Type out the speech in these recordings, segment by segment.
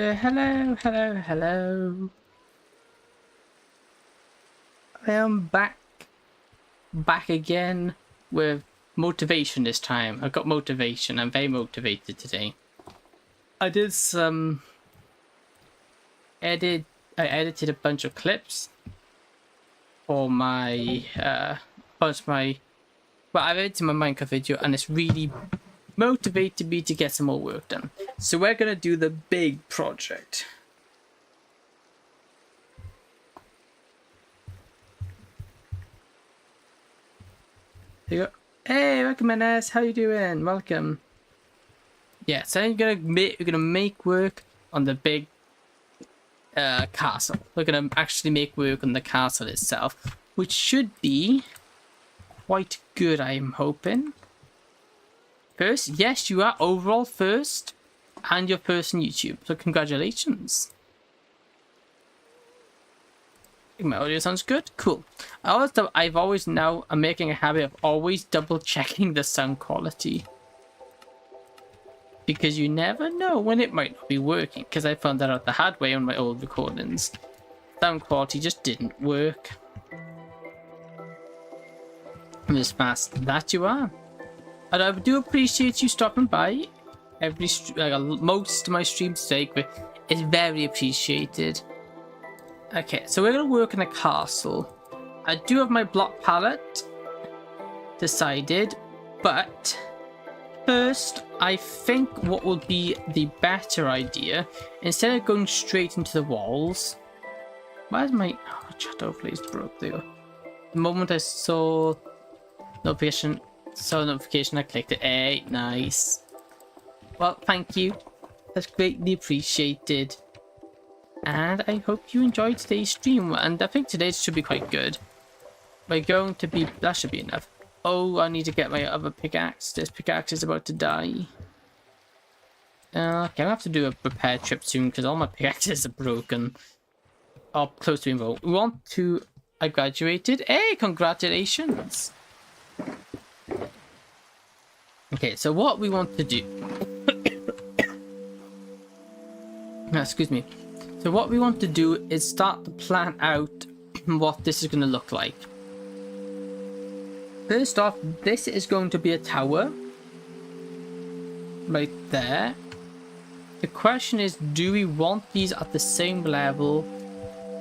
Hello, hello, hello. I am back again with motivation this time. I've got motivation. I'm very motivated today. I did some I edited a bunch of clips for my well, I edited my Minecraft video, and it's really motivated me to get some more work done. So we're gonna do the big project. There you go. Hey, welcome, NS. How you doing? Welcome. Yeah, so we're gonna make work on the big castle. We're gonna actually make work on the castle itself, which should be quite good, I'm hoping. First, yes, you are overall first, and you're first on YouTube, so congratulations. My audio sounds good. Cool. I'm making a habit of always double checking the sound quality, because you never know when it might not be working, because I found that out the hard way on my old recordings. Sound quality just didn't work. I'm as fast that you are. And I do appreciate you stopping by. Most of my streams today, it's very appreciated. Okay, so we're going to work in a castle. I do have my block palette decided, but first, I think what will be the better idea, instead of going straight into the walls. Where's my chat overlays broke there? The moment I saw notification, I clicked it. Hey, nice. Well, thank you. That's greatly appreciated. And I hope you enjoyed today's stream. And I think today's should be quite good. We're going to be... That should be enough. Oh, I need to get my other pickaxe. This pickaxe is about to die. Okay, I'll have to do a repair trip soon, because all my pickaxes are broken. Or close to being broken. We want to... I graduated. Hey, congratulations. Okay, so what we want to do... Excuse me. So what we want to do is start to plan out what this is going to look like. First off, this is going to be a tower. Right there. The question is, do we want these at the same level,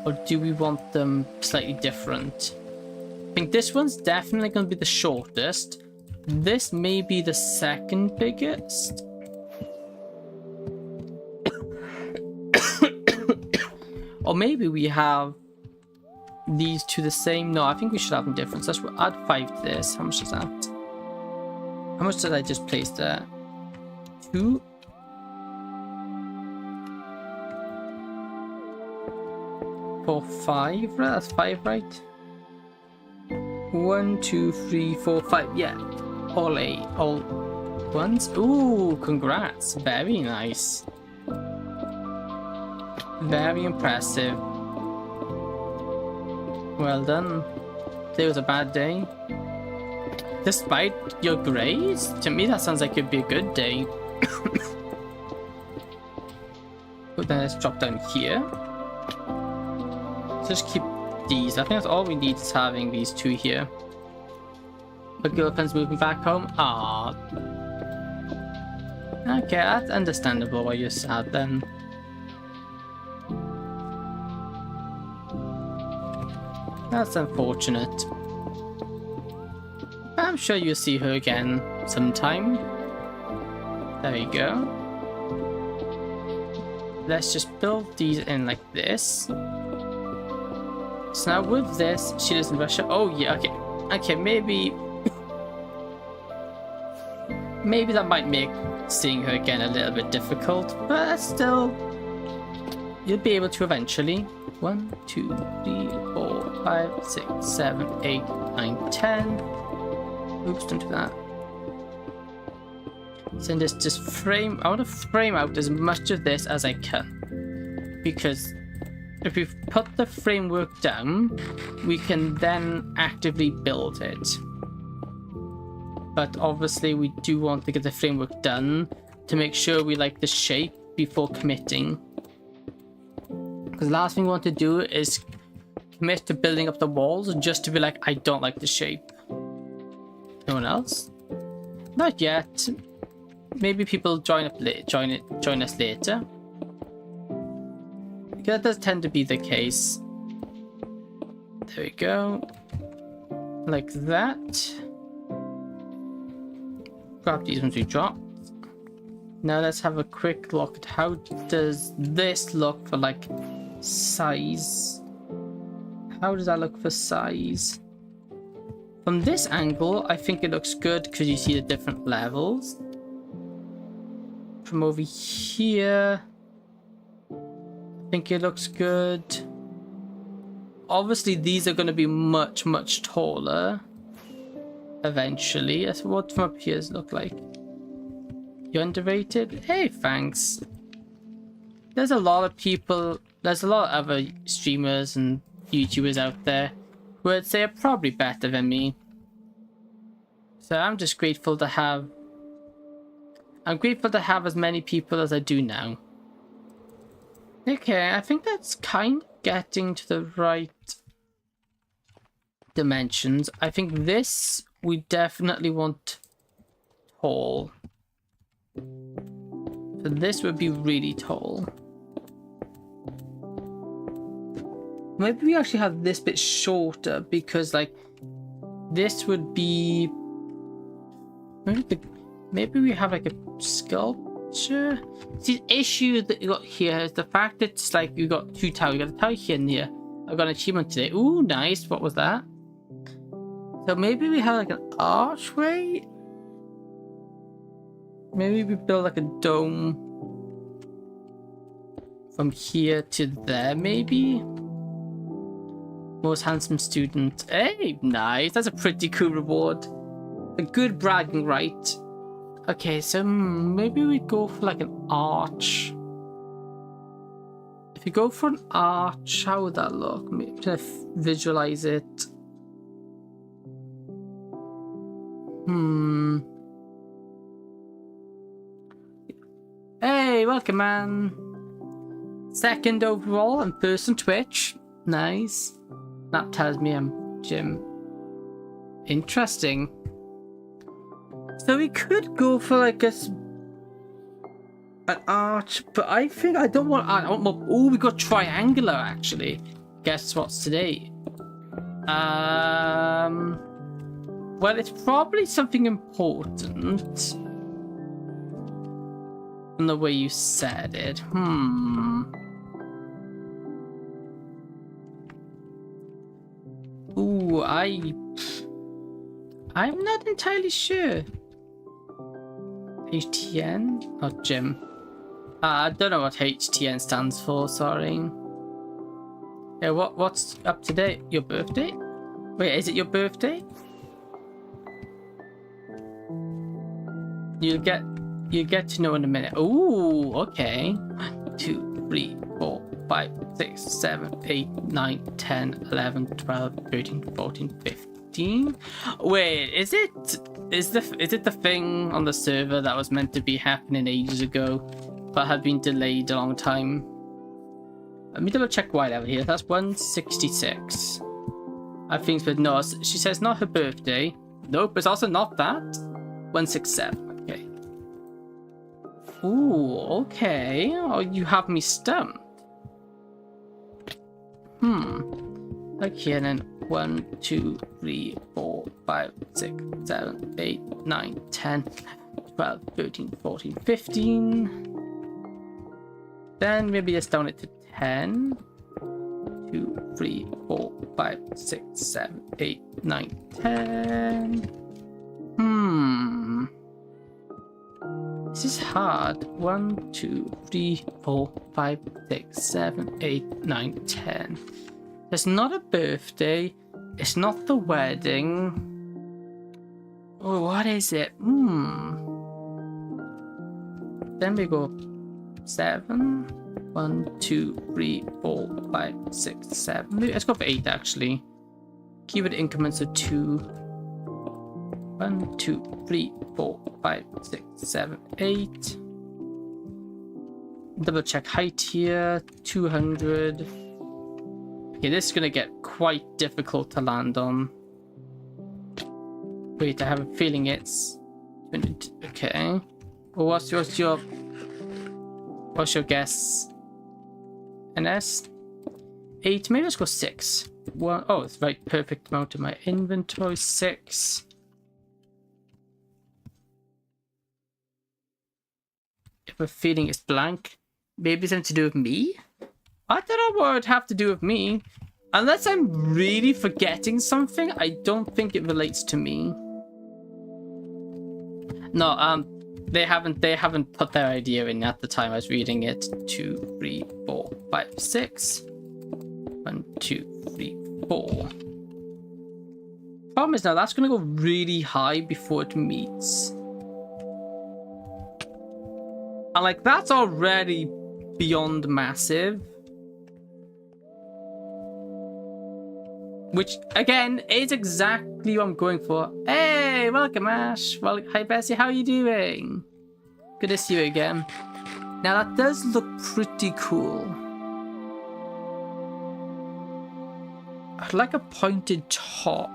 or do we want them slightly different? I think this one's definitely going to be the shortest. This may be the second biggest. Or maybe we have these two the same. No, I think we should have them different. So let's add 5 to this. How much is that? How much did I just place there? 2. For 5, right? That's 5, right? 1, 2, 3, 4, 5. Yeah. All ones. Ooh, congrats. Very nice. Very impressive. Well done. Today was a bad day. Despite your grades, to me that sounds like it'd be a good day. But then let's drop down here. Just keep these. I think that's all we need, is having these 2 here. My girlfriend's moving back home. Ah. Okay, that's understandable why you're sad then. That's unfortunate. I'm sure you'll see her again sometime. There you go. Let's just build these in like this. So now with this, she lives in Russia. Oh yeah, okay. Okay, maybe that might make seeing her again a little bit difficult, but still, you'll be able to eventually. 1, 2, 3, 4, 5, 6, 7, 8, 9, 10. Oops, don't do that. So just frame. I want to frame out as much of this as I can, because if we put the framework down, we can then actively build it. But obviously, we do want to get the framework done to make sure we like the shape before committing. Because the last thing we want to do is commit to building up the walls just to be like, I don't like the shape. No one else? Not yet. Maybe people join us later. That does tend to be the case. There we go. Like that. Grab these ones we dropped. Now let's have a quick look at how does this look for like size. How does that look for size? From this angle, I think it looks good because you see the different levels. From over here, I think it looks good. Obviously, these are going to be much, much taller eventually. That's what from up here does look like. You're underrated? Hey, thanks. There's a lot of people, there's a lot of other streamers and YouTubers out there who I'd say are probably better than me. So I'm just grateful to have, as many people as I do now. Okay, I think that's kind of getting to the right dimensions. I think this we definitely want tall. So this would be really tall. Maybe we actually have this bit shorter because like this would be maybe we have like a sculpture. See, the issue that you got here is the fact that it's like you got two towers. You got a tower here and here. I got an achievement today. Ooh, nice. What was that? So maybe we have like an archway. Maybe we build like a dome from here to there, maybe. Most handsome student. Hey, nice. That's a pretty cool reward. A good bragging right. Okay, so maybe we go for like an arch. If you go for an arch, how would that look? Maybe to visualize it. Hey, welcome, man. Second overall and first on Twitch. Nice. That tells me I'm Jim. Interesting. So we could go for like an arch, but I think I don't want. I want more. Oh, we got triangular actually. Guess what's today? Well, it's probably something important. From the way you said it. Ooh, I'm not entirely sure. HTN? Not Jim. I don't know what HTN stands for, sorry. Yeah, what's up today? Your birthday? Wait, is it your birthday? You'll get to know in a minute. Ooh, okay. 1, 2, 3, 4, 5, 6, 7, 8, 9, 10, 11, 12, 13, 14, 15. Wait, is it the thing on the server that was meant to be happening ages ago but had been delayed a long time? Let me double check why level here. That's 166. I think, but no, she says not her birthday. Nope, it's also not that. 167. Okay. Ooh, okay. Oh, you have me stumped. Okay, and then 1, 2, 3, 4, 5, 6, 7, 8, 9, 10, 12, 13, 14, 15. Then maybe just down it to 10. 2, 3, 4, 5, 6, 7, 8, 9, 10. This is hard. 1, 2, 3, 4, 5, 6, 7, 8, 9, 10. It's not a birthday. It's not the wedding. Oh, what is it? Then we go 7. 1, 2, 3, 4, 5, 6, 7. Let's go for 8 actually. Keep it increments of 2. 1, 2, 3, 4, 5, 6, 7, 8. Double check height here. 200. Okay, this is gonna get quite difficult to land on. Wait, I have a feeling it's... Okay. Well, what's your guess? NS? 8, maybe let's go 6. Well, oh, it's the right perfect amount in my inventory. 6. I have a feeling it's blank. Maybe something to do with me? I don't know what it would have to do with me. Unless I'm really forgetting something, I don't think it relates to me. No, they haven't put their idea in at the time I was reading it. 2, 3, 4, 5, 6. 1, 2, 3, 4. Problem is now that's gonna go really high before it meets. And like that's already beyond massive. Which, again, is exactly what I'm going for. Hey, welcome, Ash. Well, hi, Bessie. How are you doing? Good to see you again. Now, that does look pretty cool. I'd like a pointed top.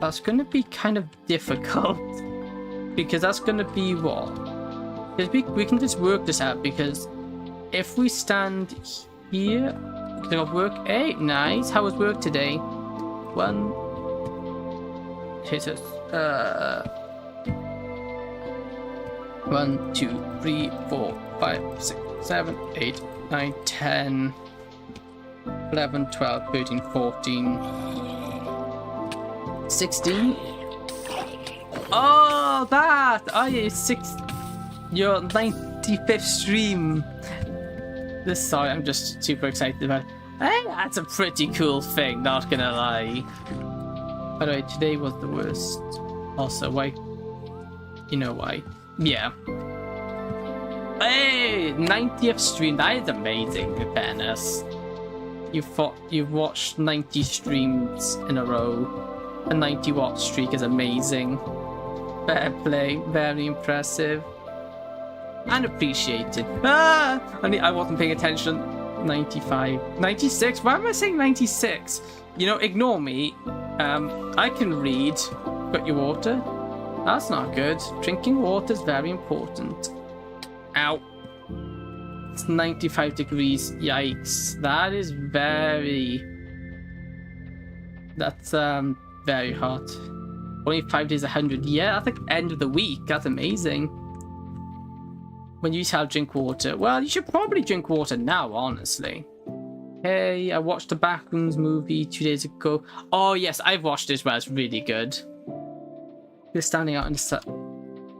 That's going to be kind of difficult. Because that's going to be what? We can just work this out, because... if we stand here, can I work? Hey, nice. How was work today? 1. Hit us. 1, 2, 3, 4, 5, 6, 7, 8, 9, 10, 11, 12, 13, 14, 16. Oh, that! Oh, yeah, 6. Your 95th stream. Sorry, I'm just super excited about it. Hey, that's a pretty cool thing, not gonna lie. By the way, today was the worst. Also, why? You know why? Yeah. Hey, 90th stream. That is amazing, in fairness. You've watched 90 streams in a row. A 90-watt streak is amazing. Fair play. Very impressive. And appreciated. Ah! I wasn't paying attention. 95. 96? Why am I saying 96? You know, ignore me. I can read. Got your water? That's not good. Drinking water is very important. Ow. It's 95 degrees. Yikes. That is very... That's, very hot. Only 5 days 100. Yeah, that's like end of the week. That's amazing. When you shall drink water. Well, you should probably drink water now, honestly. Hey, I watched the Backrooms movie 2 days ago. Oh, yes, I've watched it as well. It's really good. You're standing out in the sun.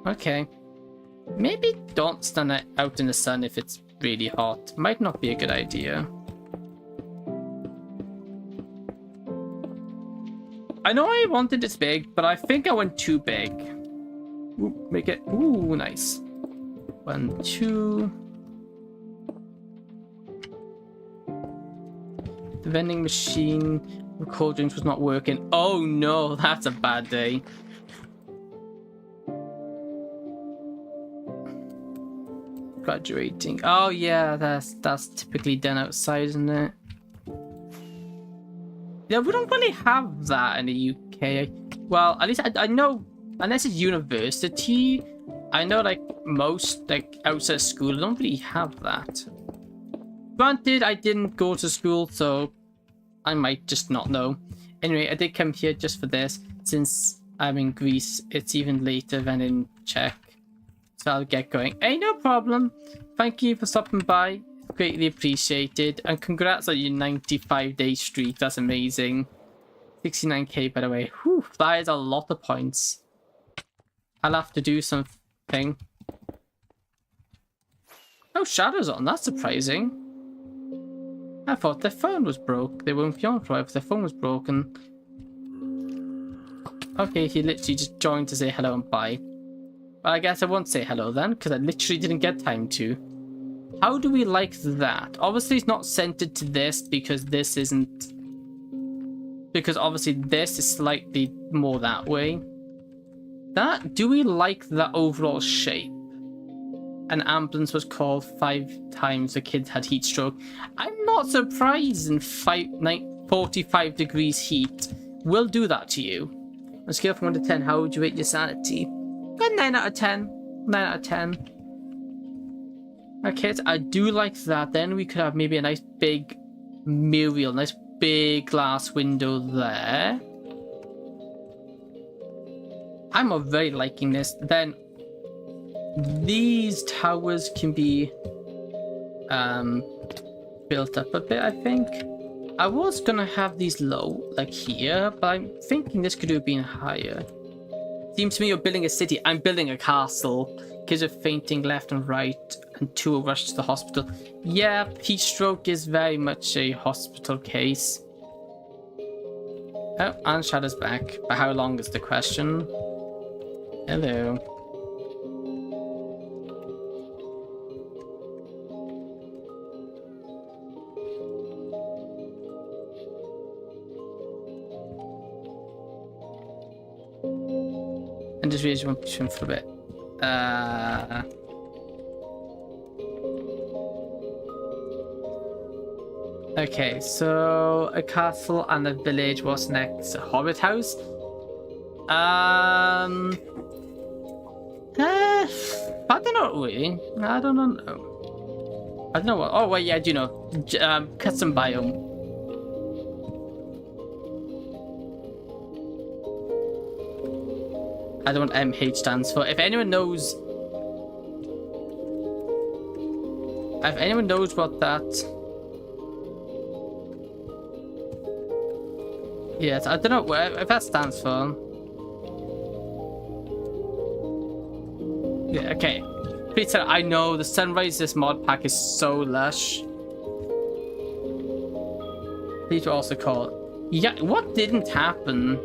Okay. Maybe don't stand out in the sun if it's really hot. Might not be a good idea. I know I wanted this big, but I think I went too big. Ooh, make it... Ooh, nice. 1, 2. The vending machine with cold drinks was not working. Oh no, that's a bad day. Graduating. Oh yeah, that's typically done outside, isn't it? Yeah, we don't really have that in the UK. Well, at least I know, unless it's university, I know like most like outside school don't really have that. Granted, I didn't go to school, so I might just not know. Anyway, I did come here just for this. Since I'm in Greece, it's even later than in Czech. So I'll get going. Hey, no problem. Thank you for stopping by. Greatly appreciated. And congrats on your 95-day streak. That's amazing. 69k, by the way. Whew, that is a lot of points. I'll have to do something. Oh, shadows on. That's surprising. I thought their phone was broke. They weren't beyond for if their phone was broken. Okay, he literally just joined to say hello and bye. Well, I guess I won't say hello then, because I literally didn't get time to. How do we like that? Obviously, it's not centered to this because this isn't... Because obviously this is slightly more that way. Do we like the overall shape? An ambulance was called 5 times. The kids had heat stroke. I'm not surprised in 45 degrees heat will do that to you. On a scale from 1 to 10, how would you rate your sanity? Got 9 out of 10. 9 out of 10. Okay, so I do like that. Then we could have maybe a nice big mural, nice big glass window there. I'm already liking this. Then these towers can be built up a bit, I think. I was gonna have these low, like here, but I'm thinking this could have been higher. Seems to me you're building a city. I'm building a castle. Kids are fainting left and right, and 2 will rush to the hospital. Yeah, heat stroke is very much a hospital case. Oh, and Shadow's back. But how long is the question? Hello. And just really want to swim for a bit. Okay, so a castle and a village. What's next? A hobbit house? I don't know really. I don't know. I don't know what. Oh wait, yeah, I do know. Custom biome. I don't know what MH stands for. If anyone knows what that. Yes, I don't know what that stands for. Yeah, okay. Please tell, I know the sunrise this mod pack is so lush. These were also called. Yeah, what didn't happen?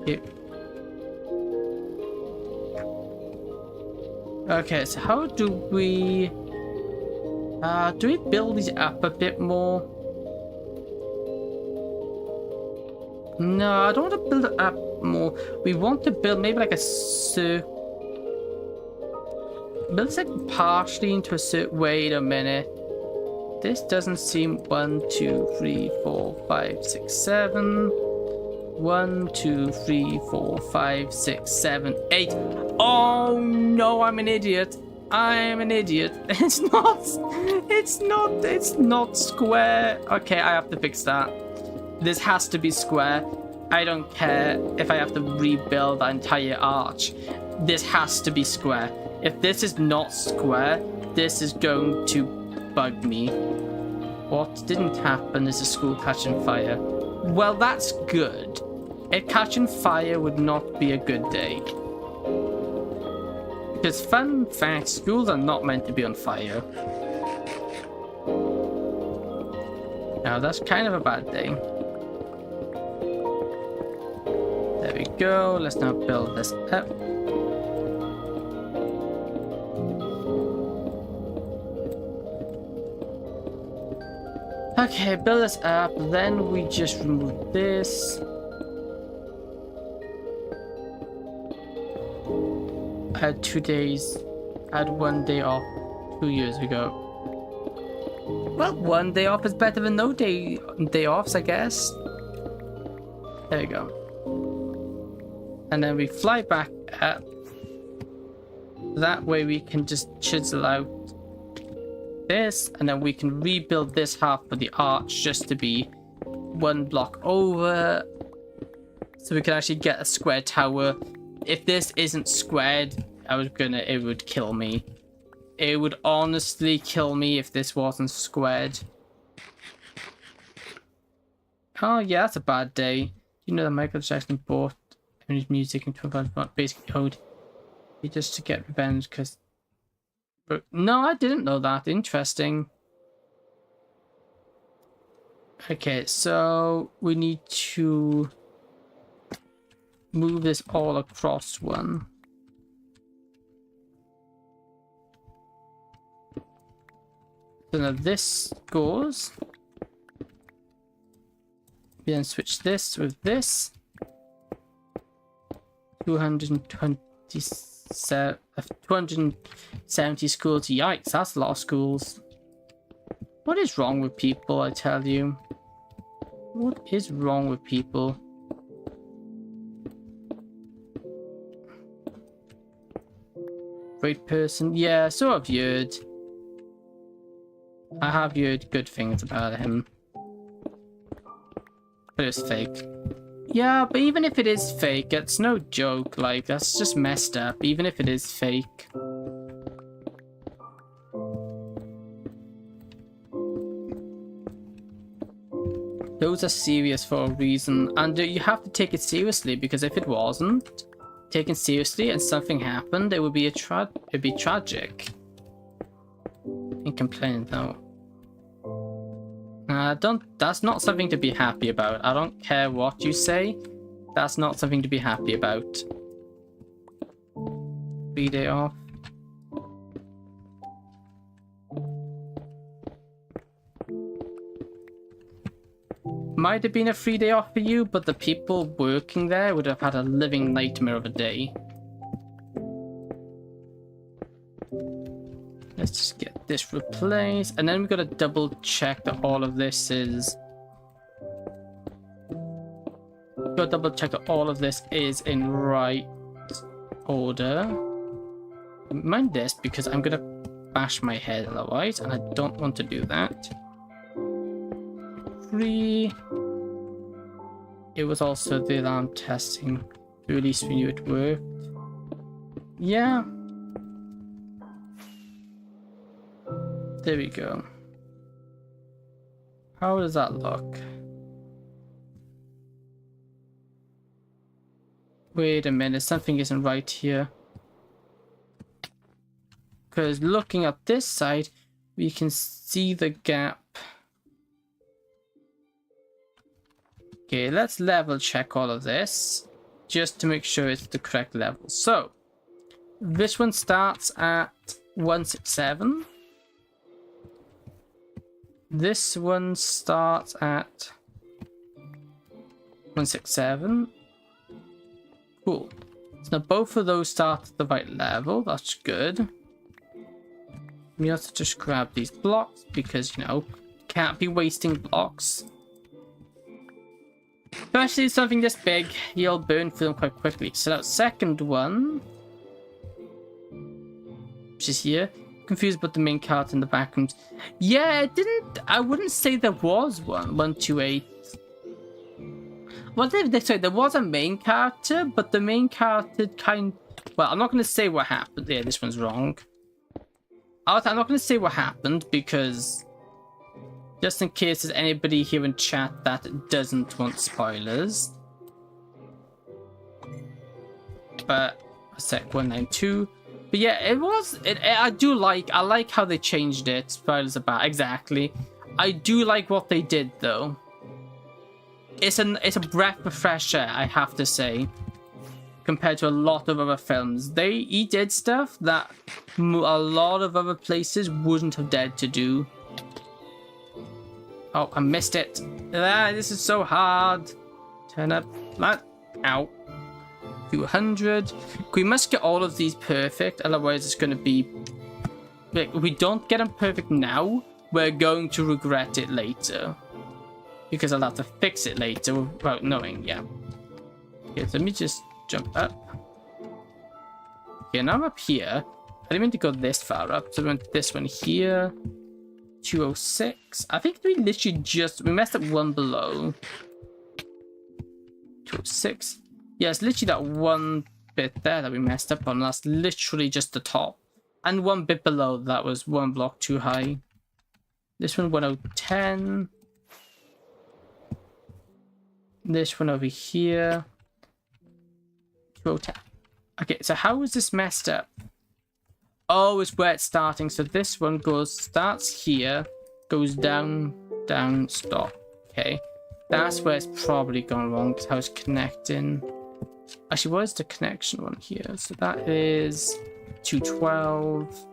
Yep. Okay, so how do we build these up a bit more? No, I don't want to build it up more. We want to build maybe like a build it like partially into a certain. Wait a minute. This doesn't seem 1, 2, 3, 4, 5, 6, 7. 1, 2, 3, 4, 5, 6, 7, 8. Oh no, I'm an idiot. I'm an idiot. It's not square. Okay, I have to fix that. This has to be square. I don't care if I have to rebuild the entire arch. This has to be square. If this is not square, this is going to bug me. What didn't happen is the school catching fire. Well, that's good. It catching fire would not be a good day. Because fun fact, schools are not meant to be on fire. Now that's kind of a bad thing. There we go. Let's now build this up. Okay, build this up. Then we just remove this. I had 2 days. I had 1 day off 2 years ago. Well, 1 day off is better than no day offs, I guess. There we go. And then we fly back up. That way we can just chisel out this, and then we can rebuild this half of the arch just to be 1 block over. So we can actually get a square tower. If this isn't squared, it would kill me. It would honestly kill me if this wasn't squared. Oh yeah, that's a bad day. You know that Michael Jackson bought his music into a basic code just to get revenge because... No, I didn't know that. Interesting. Okay, so we need to move this all across one. So now this goes. We then switch this with this. 270 schools. Yikes, that's a lot of schools. What is wrong with people, I tell you? What is wrong with people? Great person. Yeah, so I've heard. I have heard good things about him. But it's fake. Yeah, but even if it is fake, it's no joke. Like, that's just messed up, even if it is fake. Those are serious for a reason, and you have to take it seriously, because if it wasn't taken seriously and something happened, it would be it'd be tragic. And complain though. That's not something to be happy about. I don't care what you say. That's not something to be happy about. 3 day off. Might have been a 3 day off for you, but the people working there would have had a living nightmare of a day. Let's just get this replaced, and then we've got to double check that all of this is... We've got to double check that all of this is in right order. Mind this, because I'm going to bash my head otherwise, and I don't want to do that. 3. It was also the alarm testing, to at least we knew it worked. Yeah. There we go. How does that look? Wait a minute, something isn't right here. Because looking at this side, we can see the gap. Okay, let's level check all of this, just to make sure it's the correct level. So, this one starts at 167. This one starts at 167. Cool. So now both of those start at the right level. That's good. We have to just grab these blocks because, you know, can't be wasting blocks. Especially something this big, you'll burn through them quite quickly. So that second one, which is here. Confused about the main character in the background. Yeah, it didn't. I wouldn't say there was one. 128. Well, sorry, there was a main character, but the main character well, I'm not going to say what happened. Yeah, this one's wrong. I'm not going to say what happened because just in case there's anybody here in chat that doesn't want spoilers. But a sec, 192. But yeah, I like how they changed it. Spoilers about exactly. I do like what they did though. It's a breath of fresh air, I have to say, compared to a lot of other films. He did stuff that a lot of other places wouldn't have dared to do. Oh, I missed it. This is so hard. Turn up. Ow. 200. We must get all of these perfect, otherwise it's going to be... If we don't get them perfect now, we're going to regret it later. Because I'll have to fix it later without knowing, yeah. Okay, so let me just jump up. Okay, now I'm up here. I didn't mean to go this far up, so I went this one here. 206. I think we literally we messed up one below. 206. Yeah, it's literally that one bit there that we messed up on. That's literally just the top. And one bit below that was one block too high. This one 1010. This one over here. 2010. Okay, so how is this messed up? Oh, it's where it's starting. So this one starts here, goes down, down, stop. Okay. That's where it's probably gone wrong, because how it's connecting. Actually, what is the connection one here? So that is 212.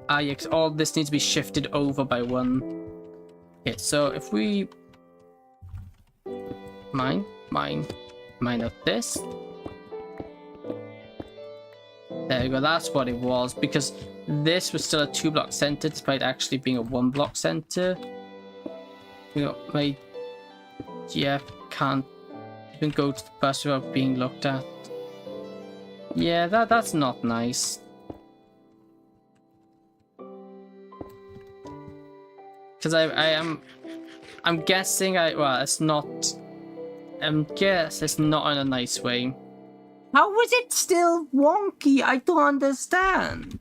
Ah, yeah, because all this needs to be shifted over by one. Okay, so if we mine out this. There we go, that's what it was, because this was still a 2-block center despite actually being a 1-block center. You know, my GF can't even go to the bus without being looked at. Yeah, that's not nice. Because I'm guessing well, it's not. Guess it's not in a nice way. How is it still wonky? I don't understand.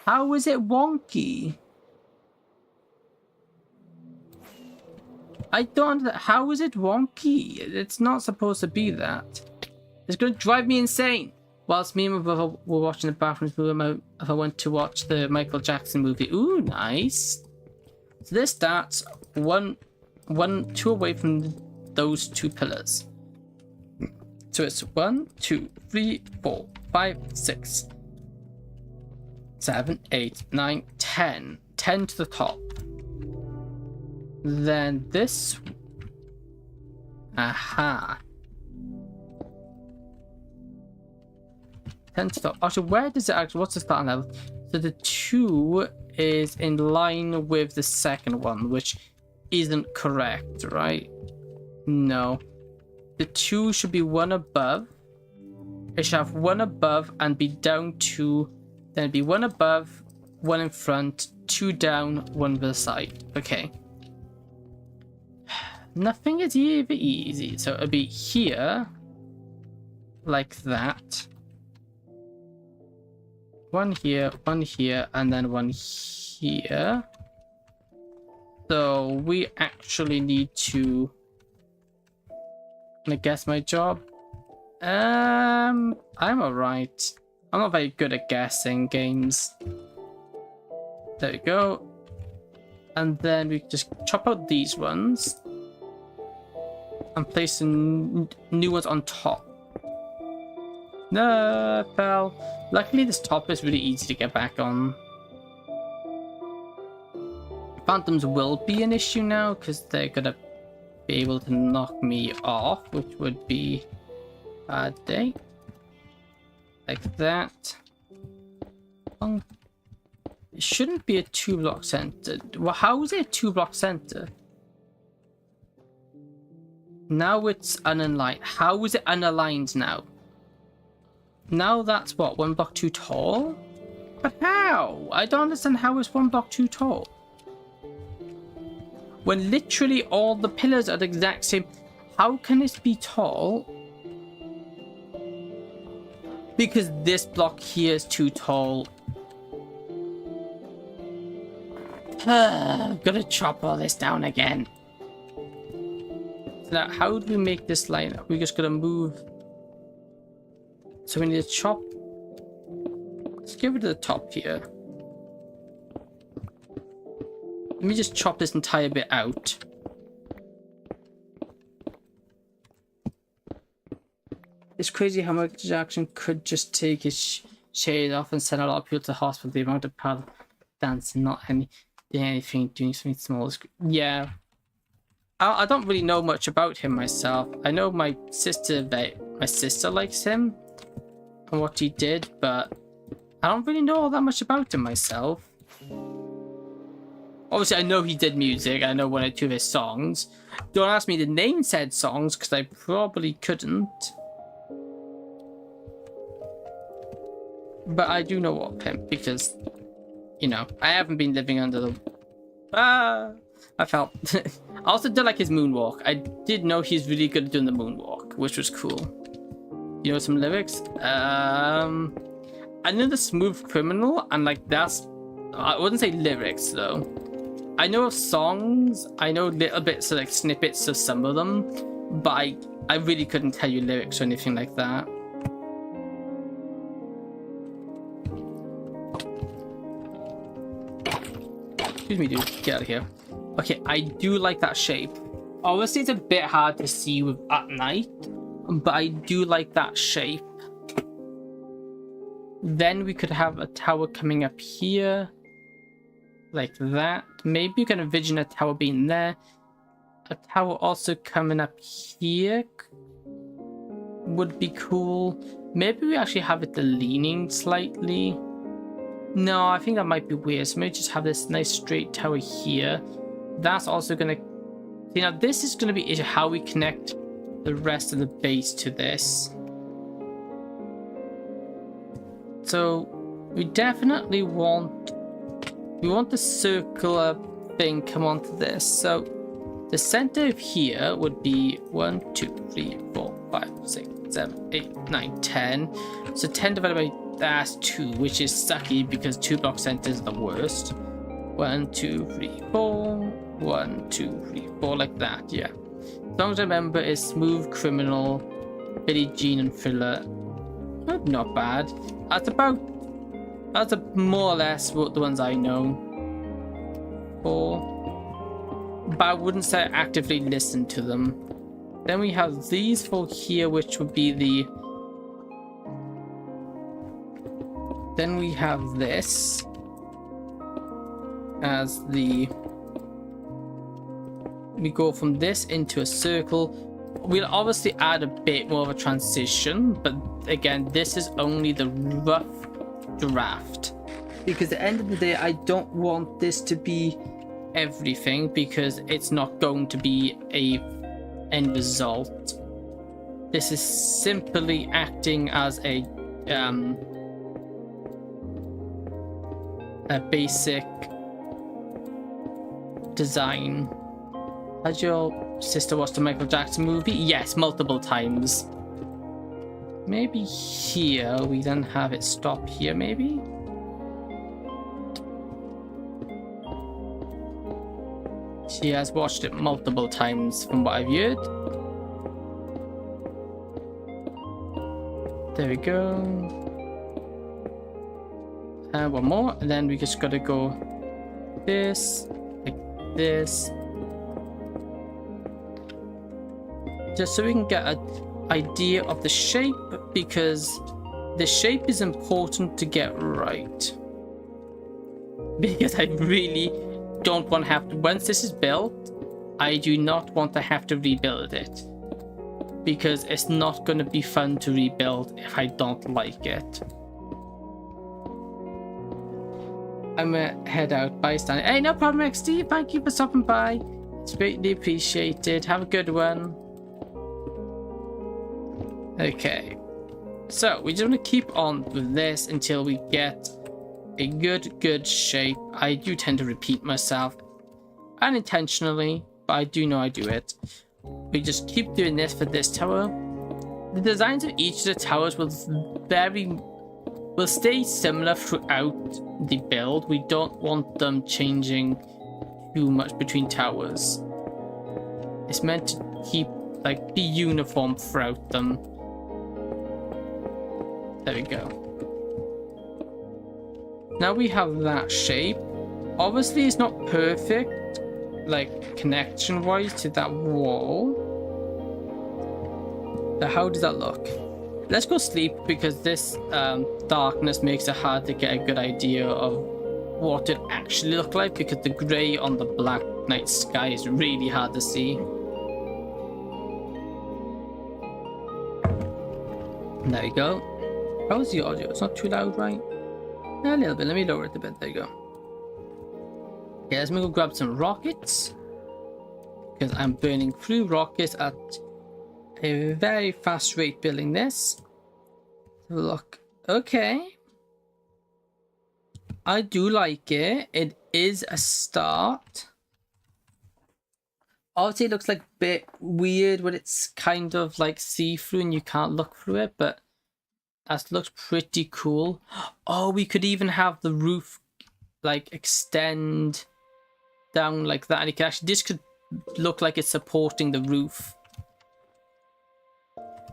How is it wonky? I don't. How is it wonky? It's not supposed to be that. It's going to drive me insane. Whilst me and my brother were watching the Bathrooms movie, I went to watch the Michael Jackson movie. Ooh, nice. So this starts two away from those 2 pillars. So it's 1, 2, 3, 4, 5, 6, 7, 8, 9, 10. 10 to the top. Then this. Aha. 10 to the top. Actually, where does it actually? What's the starting level? So the 2 is in line with the second one, which isn't correct, right? No. The 2 should be 1 above. It should have 1 above and be down 2. Then it'd be 1 above, 1 in front, 2 down, 1 to the side. Okay. Nothing is ever easy. So it'd be here. Like that. 1 here, and then 1 here. So we actually need to. I guess my job. I'm alright. I'm not very good at guessing games. There we go. And then we just chop out these ones and place some new ones on top. No, pal. Luckily, this top is really easy to get back on. Phantoms will be an issue now because they're gonna be able to knock me off, which would be a bad day. Like that. It shouldn't be a 2-block center. Well, how is it a 2-block center? Now it's unaligned. How is it unaligned now? Now that's what, 1 block too tall? But how? I don't understand how it's 1 block too tall. When literally all the pillars are the exact same. How can this be tall? Because this block here is too tall. I'm gonna chop all this down again. So now, how do we make this line up? We're just gonna move. So we need to chop. Let's give it to the top here. Let me just chop this entire bit out. It's crazy how Michael Jackson could just take his shade off and send a lot of people to the hospital. The amount of pal dancing, not anything, doing something small. Yeah. I don't really know much about him myself. I know my sister likes him and what he did, but I don't really know all that much about him myself. Obviously, I know he did music. I know one or two of his songs. Don't ask me to name said songs because I probably couldn't. But I do know of him because, you know, I haven't been living under the... I felt... I also did like his moonwalk. I did know he's really good at doing the moonwalk, which was cool. You know some lyrics? I know the Smooth Criminal, and like that's... I wouldn't say lyrics though. I know of songs. I know little bits of like snippets of some of them, but I really couldn't tell you lyrics or anything like that. Excuse me, dude. Get out of here. Okay, I do like that shape. Obviously, it's a bit hard to see at night, but I do like that shape. Then we could have a tower coming up here. like that. Maybe you can envision a tower being there. A tower also coming up here would be cool. Maybe we actually have it leaning slightly. No, I think that might be weird. So maybe just have this nice straight tower here. That's also gonna... See, now this is gonna be how we connect the rest of the base to this. So we definitely want... We want the circular thing come onto this. So the center of here would be 1, 2, 3, 4, 5, 6, 7, 8, 9, 10. So 10 divided by that's 2, which is sucky because 2 block centers are the worst. 1, 2, 3, 4. 1, 2, 3, 4, like that. Yeah. As long as I remember, is Smooth, Criminal, Billie Jean, and Thriller. Not bad. That's more or less what the ones I know. 4. But I wouldn't say I actively listen to them. Then we have these 4 here, which would be the... Then we have this as the... We go from this into a circle. We'll obviously add a bit more of a transition, but again, this is only the rough draft. Because at the end of the day, I don't want this to be everything, because it's not going to be a end result. This is simply acting as a basic design. Has your sister watched the Michael Jackson movie? Yes, multiple times. Maybe here we then have it stop here, maybe? She has watched it multiple times from what I've heard. There we go. And one more, and then we just gotta go this, like this. Just so we can get an idea of the shape, because the shape is important to get right. Because I really don't want to have to, once this is built, I do not want to have to rebuild it. Because it's not going to be fun to rebuild if I don't like it. I'm gonna head out. Bye, Stanley. Hey, no problem, XD. Thank you for stopping by. It's greatly appreciated. Have a good one. Okay. So, we just want to keep on with this until we get a good shape. I do tend to repeat myself unintentionally, but I do know I do it. We just keep doing this for this tower. The designs of each of the towers will stay similar throughout the build. We don't want them changing too much between towers. It's meant to keep, like, be uniform throughout them. There we go. Now we have that shape. Obviously it's not perfect, like, connection wise to that wall. But how does that look? Let's go sleep, because this darkness makes it hard to get a good idea of what it actually looked like, because the grey on the black night sky is really hard to see. There we go. How's the audio? It's not too loud, right? A little bit. Let me lower it a bit. There you go. Okay, let's go grab some rockets, because I'm burning through rockets at a very fast rate building this. Look, okay. I do like it. It is a start. Obviously, it looks like a bit weird when it's kind of like see-through and you can't look through it, but that looks pretty cool. Oh, we could even have the roof like extend down like that, and it could actually, this could look like it's supporting the roof.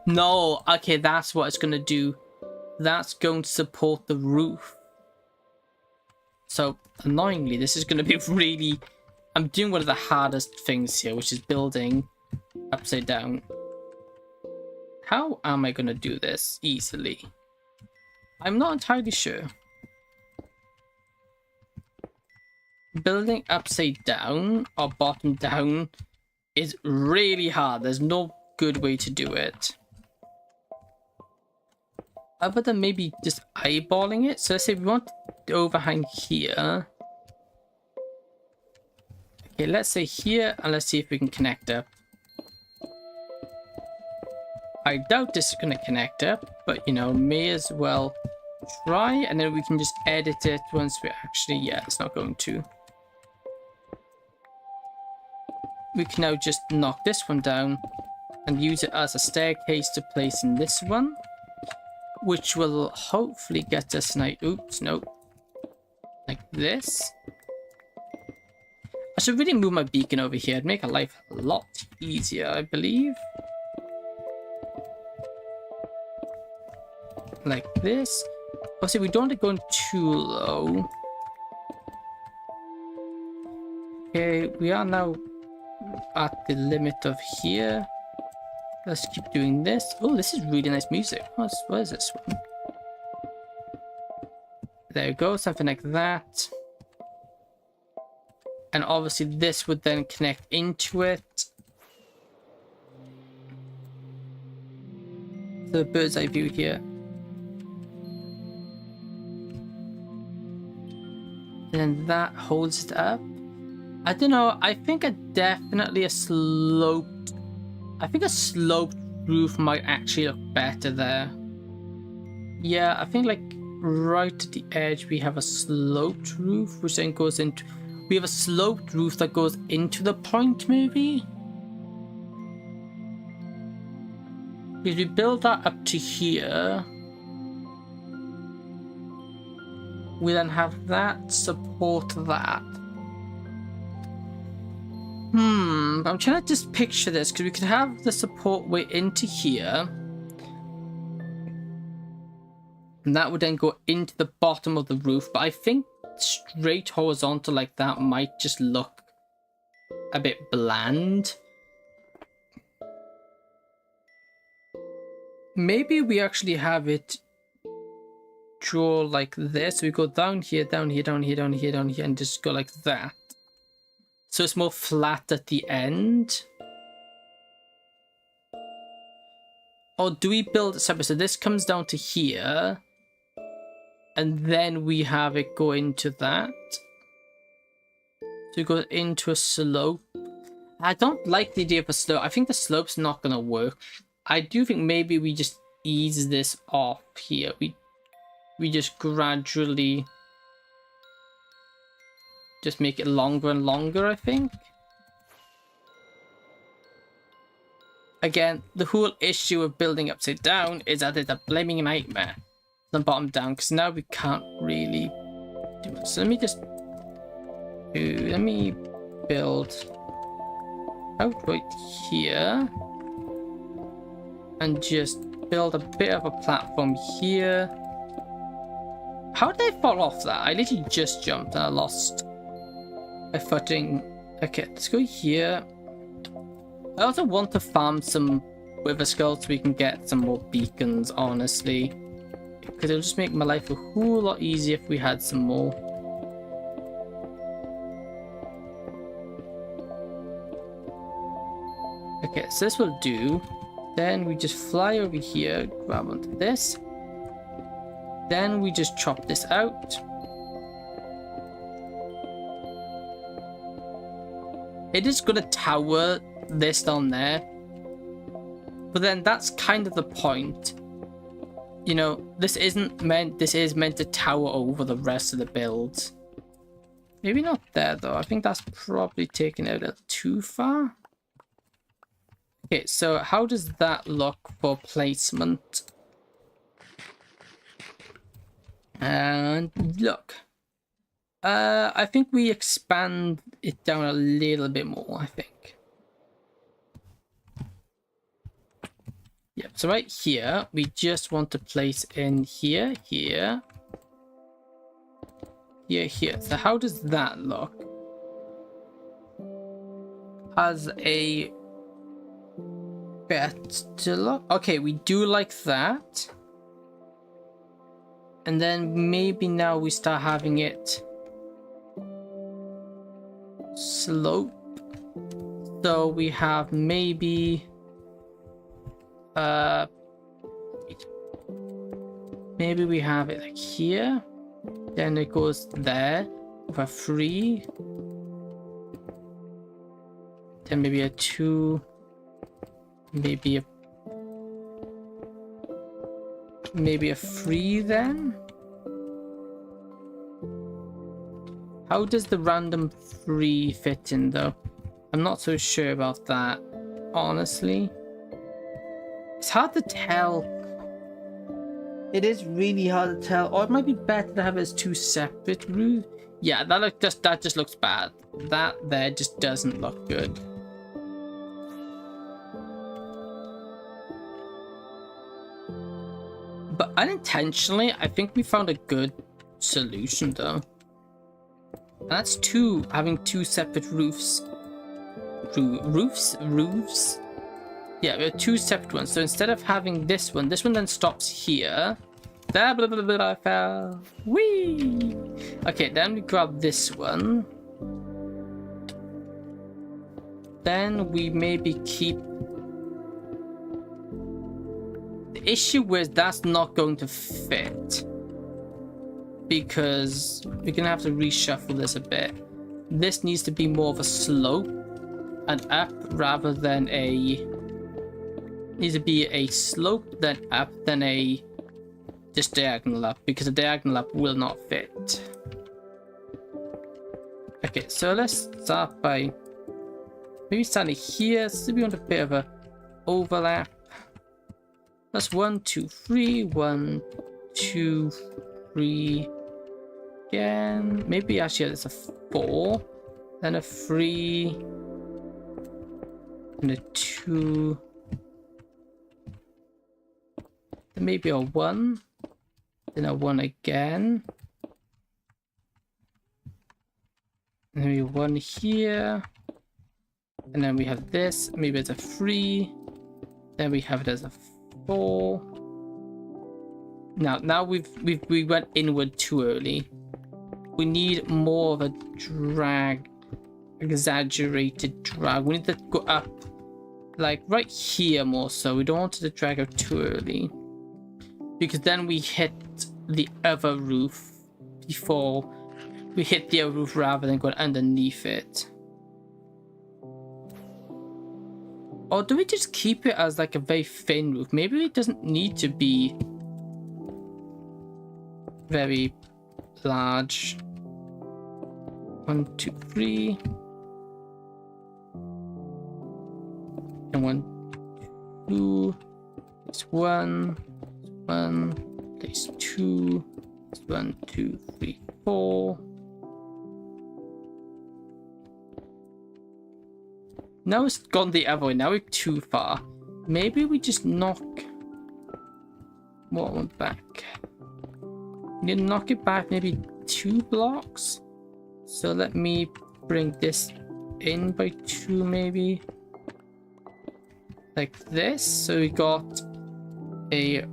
No, okay, that's what it's gonna do. That's going to support the roof. So annoyingly, this is gonna be really, I'm doing one of the hardest things here, which is building upside down. How am I gonna do this easily? I'm not entirely sure. building upside down or bottom down is really hard. There's no good way to do it. Other than maybe just eyeballing it. So let's say we want the overhang here. Okay, let's say here, and let's see if we can connect up. I doubt this is going to connect up, but you know, may as well try, and then we can just edit it once we actually, yeah, it's not going to. We can now just knock this one down and use it as a staircase to place in this one, which will hopefully get us now, oops, nope, like this. I should really move my beacon over here. It'd make our life a lot easier, I believe. Like this. Obviously, we don't want to go too low. Okay, we are now at the limit of here. Let's keep doing this. Oh, this is really nice music. What is this one? There we go, something like that. And obviously this would then connect into it. The bird's eye view here. And that holds it up. I don't know, I think definitely a sloped roof might actually look better there. Yeah, I think like right at the edge we have a sloped roof, which then goes into, we have a sloped roof that goes into the point maybe? Because we build that up to here. We then have that support that. I'm trying to just picture this, because we could have the support way into here. And that would then go into the bottom of the roof. But I think straight horizontal like that might just look a bit bland. Maybe we actually have it draw like this. We go down here, down here, down here, down here, down here, and just go like that. So it's more flat at the end. Or do we build it separate? So this comes down to here. And then we have it go into that. So it goes into a slope. I don't like the idea of a slope. I think the slope's not going to work. I do think maybe we just ease this off here. We just gradually just make it longer and longer, I think. Again, the whole issue of building upside down is that it's a blaming nightmare from bottom down, because now we can't really do it. So let me build out right here and just build a bit of a platform here. How did I fall off that? I literally just jumped and I lost my footing. Okay, let's go here. I also want to farm some wither skulls so we can get some more beacons, honestly. Because it'll just make my life a whole lot easier if we had some more. Okay, so this will do. Then we just fly over here, grab onto this. Then we just chop this out. It is going to tower this down there. But then that's kind of the point. You know, this is meant to tower over the rest of the build. Maybe not there though. I think that's probably taken it a little too far. Okay, so how does that look for placement? And look. I think we expand it down a little bit more, I think. Yep, so right here, we just want to place in here, here. Here, here. So how does that look? As a better look? Okay, we do like that. And then maybe now we start having it slope. So we have maybe maybe we have it like here, then it goes there with a 3, then maybe a 2, maybe a 3 then. How does the random 3 fit in though? I'm not so sure about that, honestly. It's hard to tell. It is really hard to tell. Or it might be better to have it as 2 separate roofs. Yeah, that just looks bad. That there just doesn't look good. But unintentionally, I think we found a good solution though. And that's having 2 separate roofs. Roofs? Yeah, we have 2 separate ones. So instead of having this one then stops here. Blah, blah, blah, blah, I fell. Whee! Okay, then we grab this one. Then we maybe keep... The issue is that's not going to fit. Because we're going to have to reshuffle this a bit. This needs to be more of a slope and up rather than a... Needs to be a slope, then up, then a just diagonal up, because a diagonal up will not fit. Okay, so let's start by maybe starting here, so we want a bit of a overlap. That's 1, 2, 3, 1, 2, 3 again. Maybe actually there's a 4, then a 3, and a 2. Then maybe a 1, then a 1 again, and maybe 1 here, and then we have this. Maybe it's a 3, then we have it as a 4. Now we went inward too early. We need more of a drag, exaggerated drag. We need to go up, like right here more so. We don't want to drag out too early, because then we hit the other roof before we hit the other roof rather than going underneath it. Or do we just keep it as like a very thin roof? Maybe it doesn't need to be very large. 1, 2, 3. And 1, 2. There's 1. 1. There's 2. There's 1, 2, 3, 4. Now it's gone the other way. Now we're too far. Maybe we just knock one back. We need to knock it back maybe 2 blocks. So let me bring this in by 2 maybe. Like this. So we got a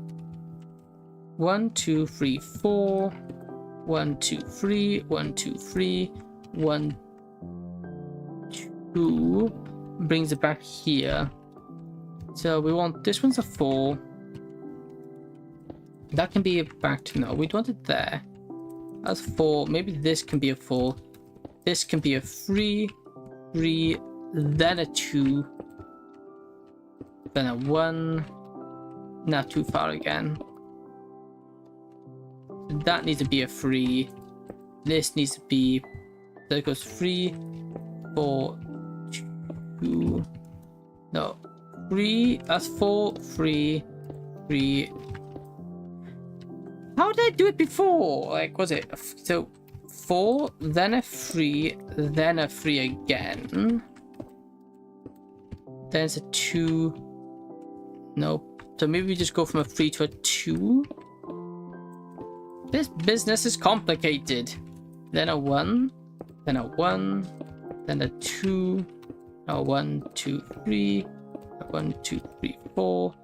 1, 2, 3, 4. 1, 2, 3. 1, 2, 3. 1, 2. Brings it back here. So we want this one's a 4. That can be a back to no. We want it there. That's 4. Maybe this can be a 4. This can be a 3. 3. Then a 2. Then a 1. Not too far again. That needs to be a 3. This needs to be. That goes 3, 4, 2. No. 3. That's 4, 3, 3. How did I do it before? Like, was it so 4, then a 3, then a 3 again? Then it's a 2. Nope. So maybe we just go from a 3 to a 2. This business is complicated. Then a 1, then a 1, then a 2, a 1, 2, 3, a 1, 2, 3, 4,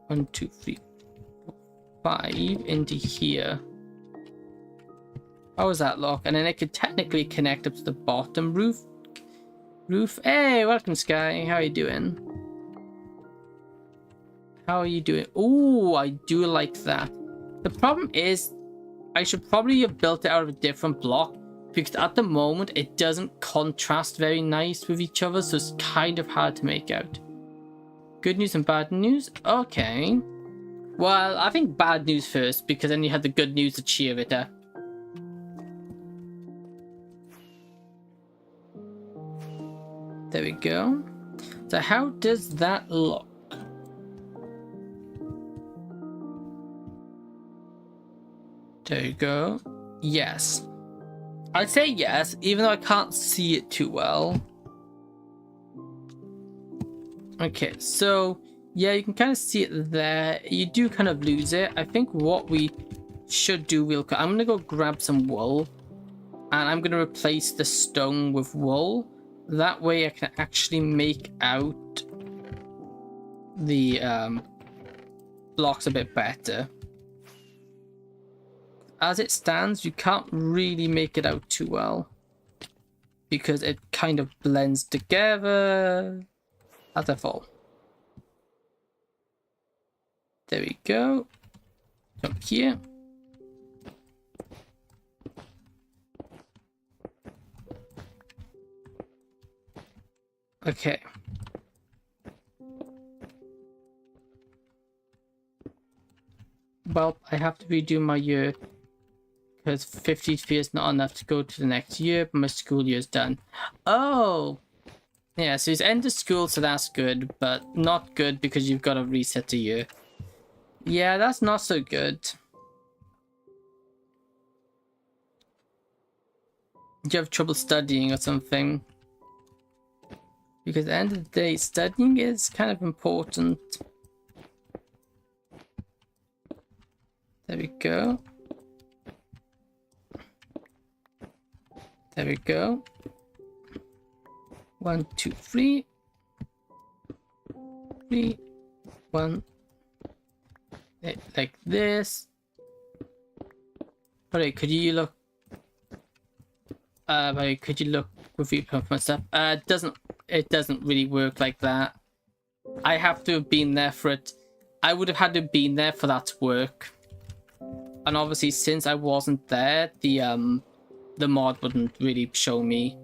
1, 2, 3, 5 into here. How does that look? And then it could technically connect up to the bottom roof. Roof. Hey, welcome, Sky. How are you doing? How are you doing? Ooh, I do like that. The problem is, I should probably have built it out of a different block, because at the moment it doesn't contrast very nice with each other, so it's kind of hard to make out. Good news and bad news? Okay. Well, I think bad news first, because then you have the good news to cheer it up. There we go. So how does that look? There you go. Yes. I'd say yes, even though I can't see it too well. Okay, so yeah, you can kind of see it there. You do kind of lose it. I think what we should do real quick, I'm gonna go grab some wool and I'm gonna replace the stone with wool. That way I can actually make out the blocks a bit better. As it stands, you can't really make it out too well because it kind of blends together as a whole. There we go. Jump here. Okay. Well, I have to redo my year because 53 is not enough to go to the next year, but my school year is done. Oh! Yeah, so it's end of school, so that's good, but not good because you've got to reset the year. Yeah, that's not so good. Do you have trouble studying or something? Because at the end of the day, studying is kind of important. There we go. There we go. 1, 2, 3. 3, 1. Like this. Alright, could you look? Could you look with your my stuff? It doesn't really work like that. I have to have been there for it. I would have had to have been there for that to work. And obviously, since I wasn't there, the mod wouldn't really show me.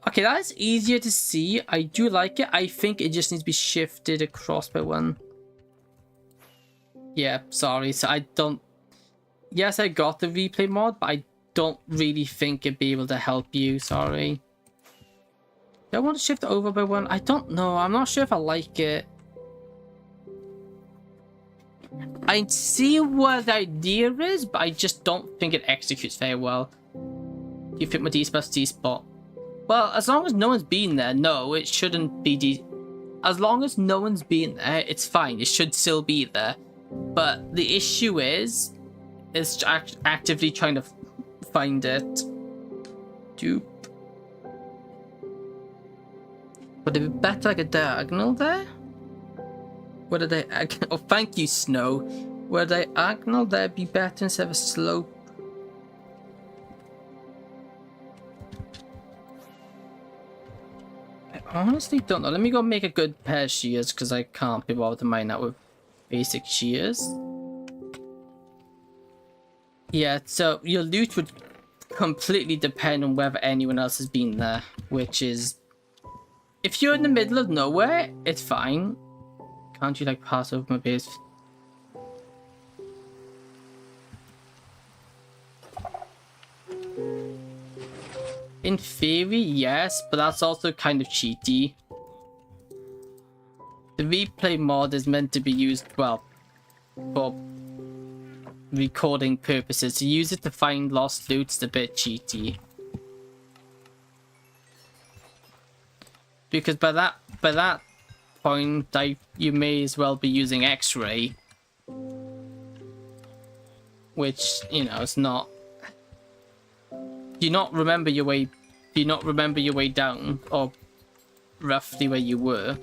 Okay, that is easier to see. I do like it. I think it just needs to be shifted across by 1. Yeah, sorry. So I don't... Yes, I got the replay mod, but I don't really think it'd be able to help you. Sorry. Do I want to shift over by 1? I don't know. I'm not sure if I like it. I see what the idea is, but I just don't think it executes very well. You fit my D plus D spot. Well, as long as no one's been there, no, it shouldn't be D. As long as no one's been there, it's fine. It should still be there. But the issue is actively trying to find it. Dupe. Would it be better like a diagonal there? Would a diagonal... Oh, thank you, Snow. Would a diagonal there be better instead of a slope? I honestly don't know. Let me go make a good pair of shears because I can't be bothered to mine out with basic shears. Yeah, so your loot would completely depend on whether anyone else has been there, which is... If you're in the middle of nowhere, it's fine. Can't you, like, pass over my base? In theory, yes, but that's also kind of cheaty. The replay mod is meant to be used, well, for recording purposes. To use it to find lost loot's a bit cheaty. Because by that point, you may as well be using X-ray, which, you know, it's not. Do you not remember your way? Do you not remember your way down, or roughly where you were?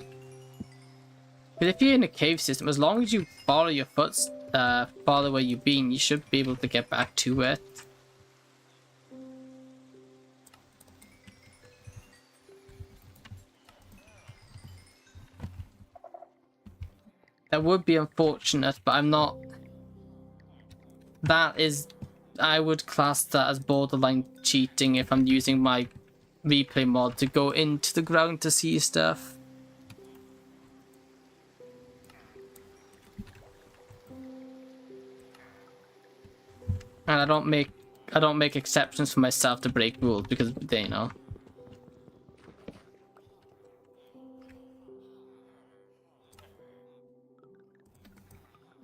But if you're in a cave system, as long as you follow your follow where you've been, you should be able to get back to it. That would be unfortunate, but I'm not... That is... I would class that as borderline cheating if I'm using my replay mod to go into the ground to see stuff. And I don't make exceptions for myself to break rules because they know.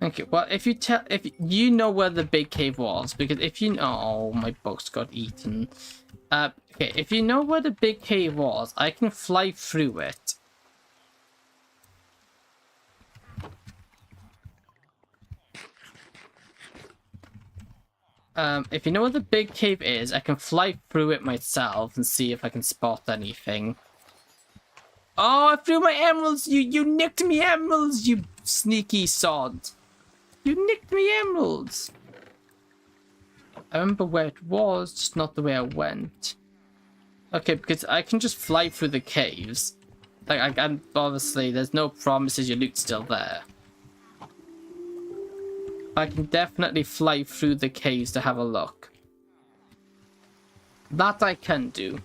Okay, well, if you know where the big cave was, because if you know, oh, my box got eaten. Okay, if you know where the big cave was, I can fly through it. If you know where the big cave is, I can fly through it myself and see if I can spot anything. Oh, I threw my emeralds! You nicked me emeralds, you sneaky sod! You nicked me emeralds! I remember where it was, just not the way I went. Okay, because I can just fly through the caves. Like, I'm obviously, there's no promises your loot's still there. I can definitely fly through the caves to have a look. That I can do.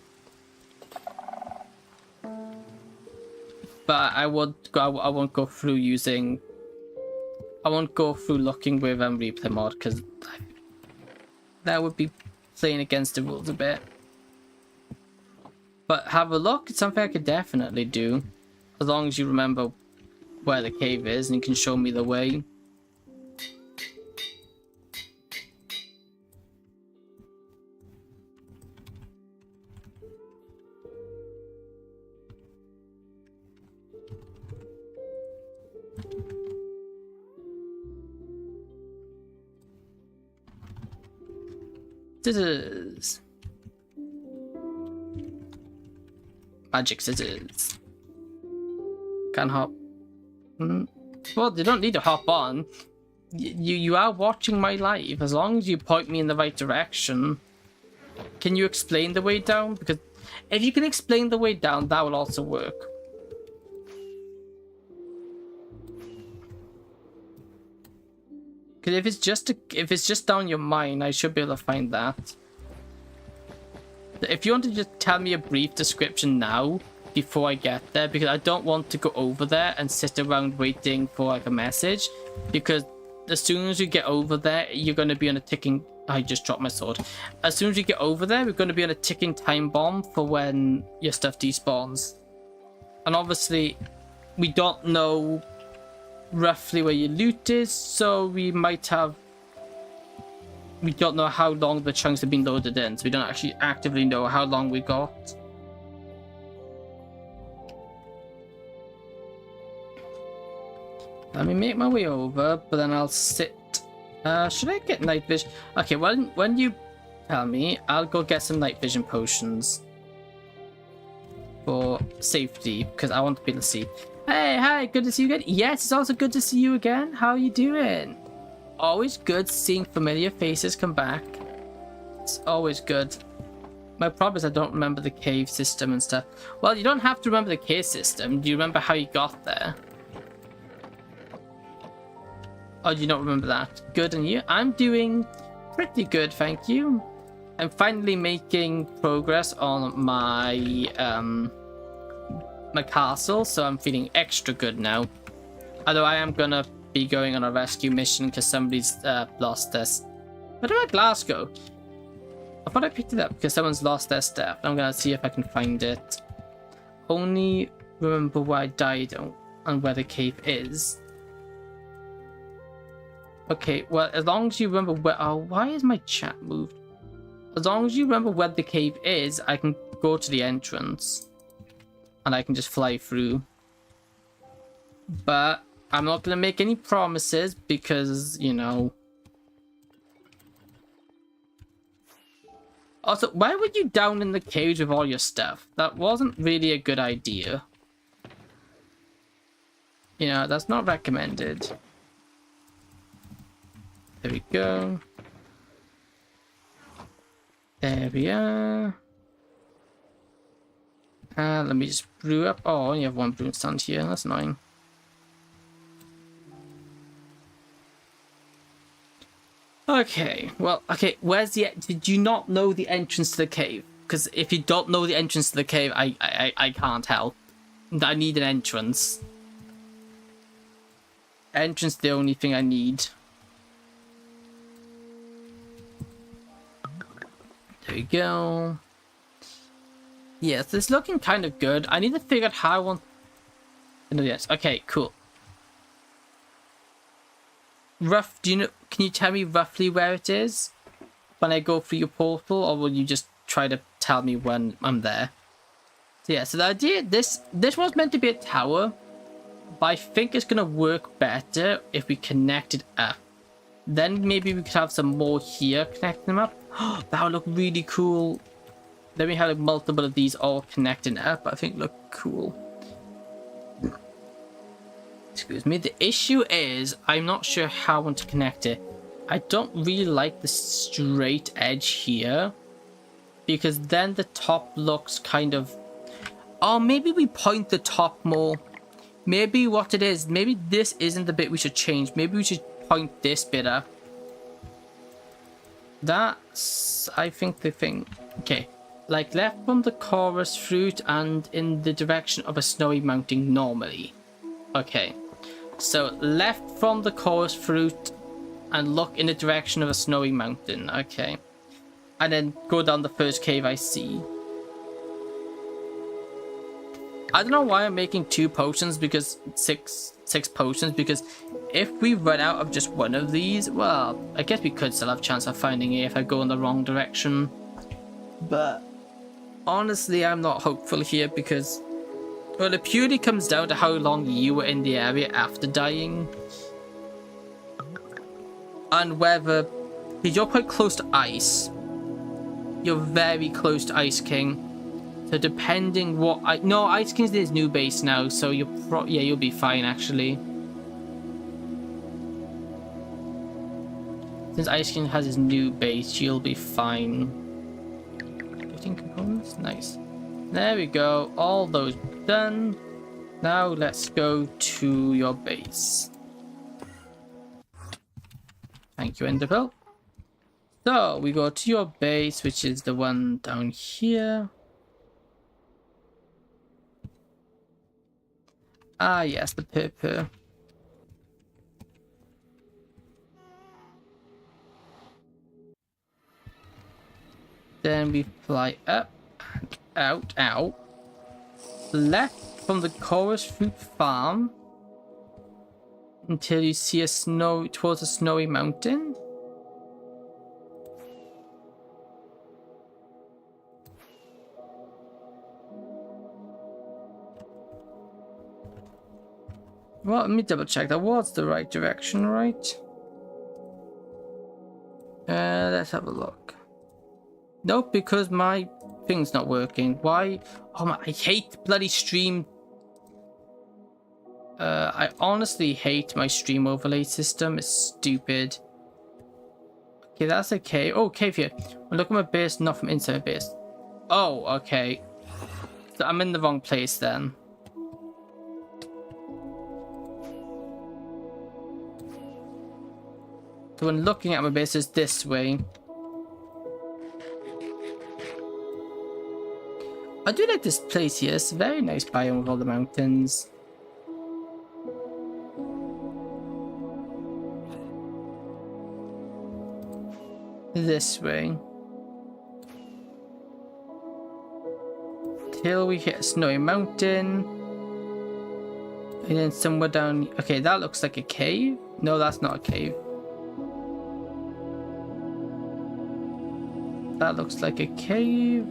But I won't go through using... I won't go through looking with replay mod, because that would be playing against the rules a bit. But have a look, it's something I could definitely do. As long as you remember where the cave is and you can show me the way. Scissors. Magic scissors. Can't hop. Well, you don't need to hop on. You are watching my live. As long as you point me in the right direction. Can you explain the way down? Because if you can explain the way down, that will also work. Because if it's just down your mind, I should be able to find that. If you want to just tell me a brief description now, before I get there, because I don't want to go over there and sit around waiting for like a message, because as soon as you get over there, you're going to be on a ticking... I just dropped my sword. As soon as you get over there, we're going to be on a ticking time bomb for when your stuff despawns. And obviously, we don't know roughly where your loot is, so we might have... We don't know how long the chunks have been loaded in, so we don't actually actively know how long we got. Let me make my way over, but then I'll sit... should I get night vision? Okay, well, when you tell me, I'll go get some night vision potions. For safety, because I want to be able to see. Hey, hi, good to see you again. Yes, it's also good to see you again. How are you doing? Always good seeing familiar faces come back. It's always good. My problem is I don't remember the cave system and stuff. Well, you don't have to remember the cave system. Do you remember how you got there? Oh, do you not remember that? Good, and you? I'm doing pretty good, thank you. I'm finally making progress on my my castle, so I'm feeling extra good now. Although I am gonna be going on a rescue mission because somebody's lost their... Where did my glass go? I thought I picked it up because someone's lost their stuff. I'm gonna see if I can find it. Only remember where I died and where the cave is. Okay, well, as long as you remember where... Oh, why is my chat moved? As long as you remember where the cave is, I can go to the entrance. And I can just fly through. But I'm not going to make any promises because, you know... Also, why were you down in the cage with all your stuff? That wasn't really a good idea. You know, that's not recommended. There we go. There we are. Let me just brew up. Oh, I only have one brewing stand here. That's annoying. Okay, well, okay, where's the... Did you not know the entrance to the cave? Because if you don't know the entrance to the cave, I can't help. I need an entrance. Entrance is the only thing I need. There we go. Yes, it's looking kind of good. I need to figure out how I want... Yes, okay, cool. Rough, do you know... Can you tell me roughly where it is when I go through your portal, or will you just try to tell me when I'm there? So yeah, so the idea... This was meant to be a tower, but I think it's going to work better if we connect it up. Then maybe we could have some more here connecting them up. That would look really cool. Then we have like multiple of these all connecting up. I think look cool. Excuse me. The issue is I'm not sure how I want to connect it. I don't really like the straight edge here, because then the top looks kind of... Oh, maybe we point the top more. Maybe what it is, maybe this isn't the bit we should change. Maybe we should point this bit up. That's, I think, the thing. Okay. Like left from the chorus fruit and in the direction of a snowy mountain normally. Okay. So left from the chorus fruit and look in the direction of a snowy mountain. Okay. And then go down the first cave I see. I don't know why I'm making 2 potions, because six potions, because if we run out of just one of these, well, I guess we could still have a chance of finding it if I go in the wrong direction. But honestly, I'm not hopeful here, because, well, it purely comes down to how long you were in the area after dying. And whether, because you're quite close to ice. You're very close to Ice King. So depending what no, Ice King's his new base now, so you'll be fine actually. Since Ice King has his new base, you'll be fine. 15 components, nice. There we go, all those done. Now let's go to your base. Thank you, Enderpearl. So we go to your base, which is the one down here. Ah, yes, the purple. Then we fly up and out. Left from the chorus fruit farm until you see towards a snowy mountain. Well, let me double check that was the right direction, right? Let's have a look. Nope, because my thing's not working. Why? Oh my, I hate bloody stream. I honestly hate my stream overlay system. It's stupid. Okay, that's okay. Oh, cave here. I'm looking at my base, not from inside my base. Oh, okay. So I'm in the wrong place then. So when looking at my base, it's this way. I do like this place here. It's a very nice biome with all the mountains. This way. Till we hit a snowy mountain. And then somewhere down... Okay, that looks like a cave. No, that's not a cave. That looks like a cave.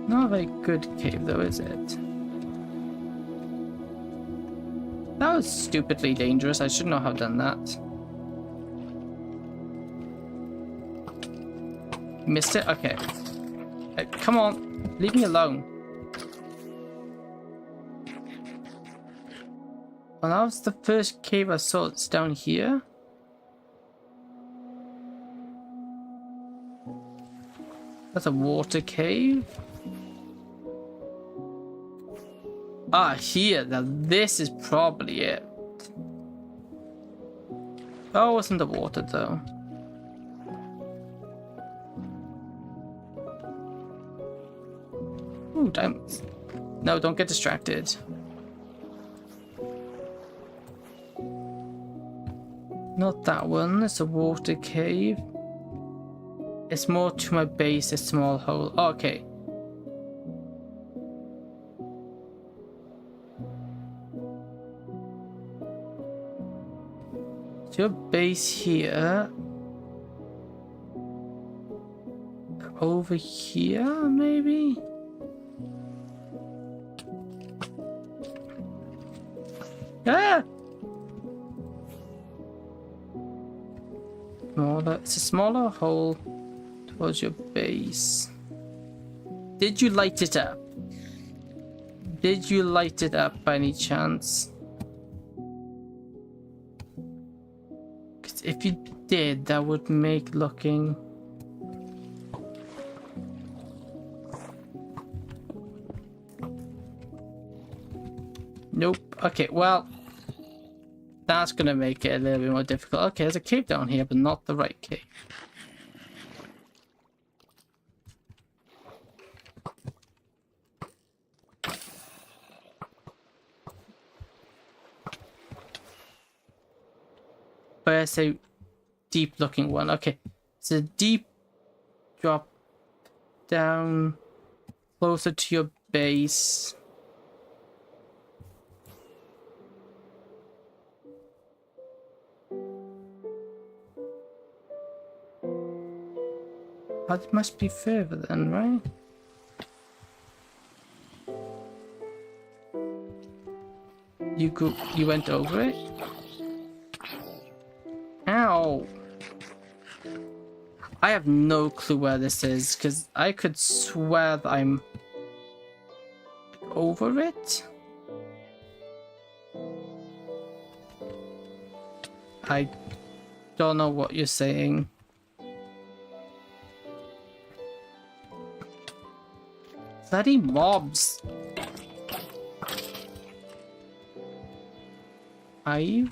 Not a very good cave though, is it? That was stupidly dangerous. I should not have done that. Missed it? Okay. Come on. Leave me alone. Well, that was the first cave I saw. It's down here. That's a water cave. Ah, here. Now this is probably it. Oh, it's in the water though. Ooh, diamonds. No, don't get distracted. Not that one. It's a water cave. It's more to my base, a small hole. Oh, okay. So your base here. Over here, maybe? Ah! Smaller. It's a smaller hole towards your base. Did you light it up? Did you light it up by any chance? 'Cause if you did, that would make looking... Nope. Okay, well, that's gonna make it a little bit more difficult. Okay, there's a cave down here, but not the right cave. But it's a deep looking one. Okay, it's a deep drop down closer to your base. It must be further then, right? You went over it? Ow! I have no clue where this is, because I could swear that I'm over it. I don't know what you're saying. Bloody mobs. Are you?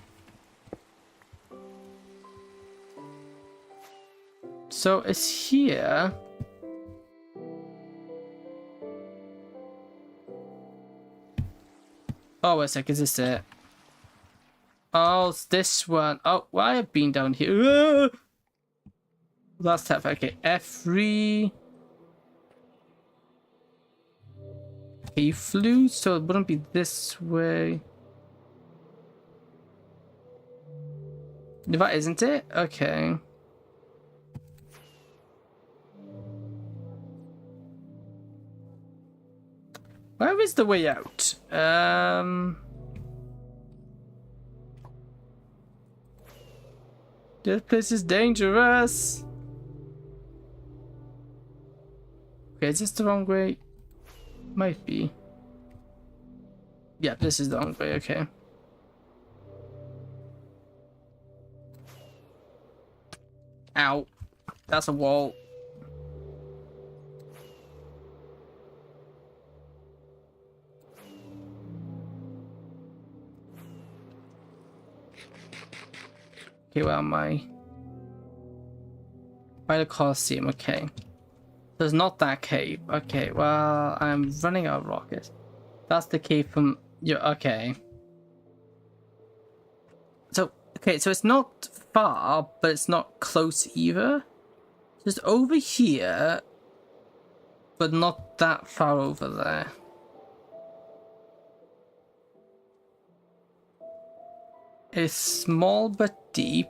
So it's here. Oh, wait a sec, is this it? Oh, it's this one. Oh, well, I have been down here. Last tap, okay. F3. Okay, you flew, so it wouldn't be this way. That isn't it? Okay. Where is the way out? This place is dangerous. Okay, is this the wrong way? Might be. Yeah, this is the wrong way, okay. Ow. That's a wall. Okay, where am I? By the Colosseum, okay. There's not that cave. Okay, well, I'm running out of rockets. That's the cave from your... Okay. So, okay, so it's not far, but it's not close either. Just over here, but not that far over there. It's small but deep.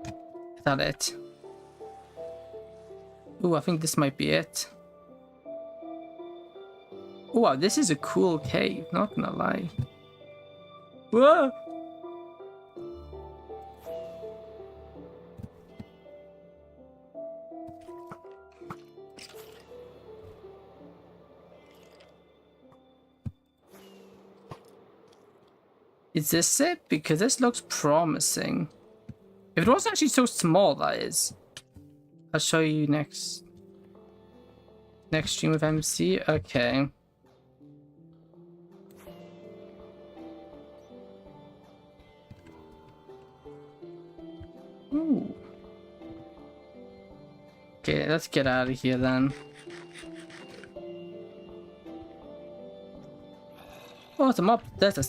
Is that it? Ooh, I think this might be it. Oh, wow, this is a cool cave, not gonna lie. Whoa! Is this it? Because this looks promising. If it wasn't actually so small, that is. I'll show you next stream of MC. Okay. Okay, let's get out of here then. Oh, it's a mob. There's a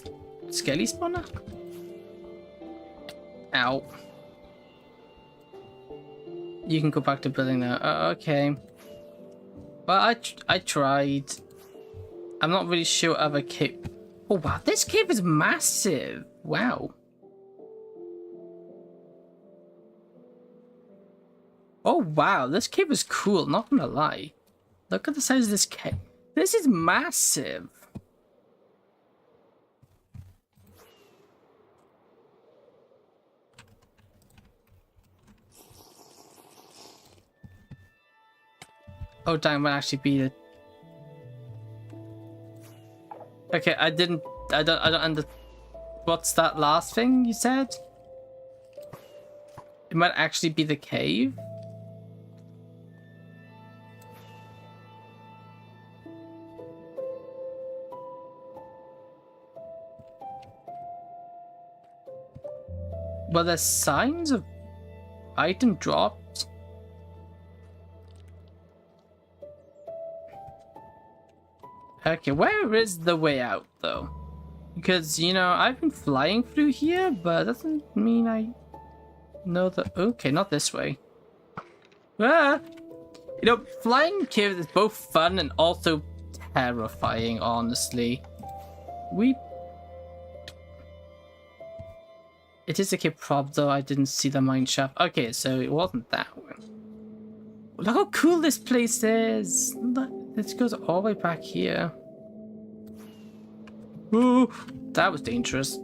skelly spawner. Ow. You can go back to building now. Okay. Well, I tried. I'm not really sure of a cave. Oh wow, this cave is massive. Wow. Oh wow, this cave is cool, not gonna lie. Look at the size of this cave. This is massive. Oh damn, might actually be the... Okay, I don't under... What's that last thing you said? It might actually be the cave. Well, there's signs of item dropped. Okay, where is the way out though? Because, you know, I've been flying through here, but that doesn't mean I know the... Okay, not this way. Ah! You know, flying caves is both fun and also terrifying, honestly. It is a cave prop though, I didn't see the mine shaft. Okay, so it wasn't that one. Look how cool this place is! Look, this goes all the way back here. Ooh, that was dangerous.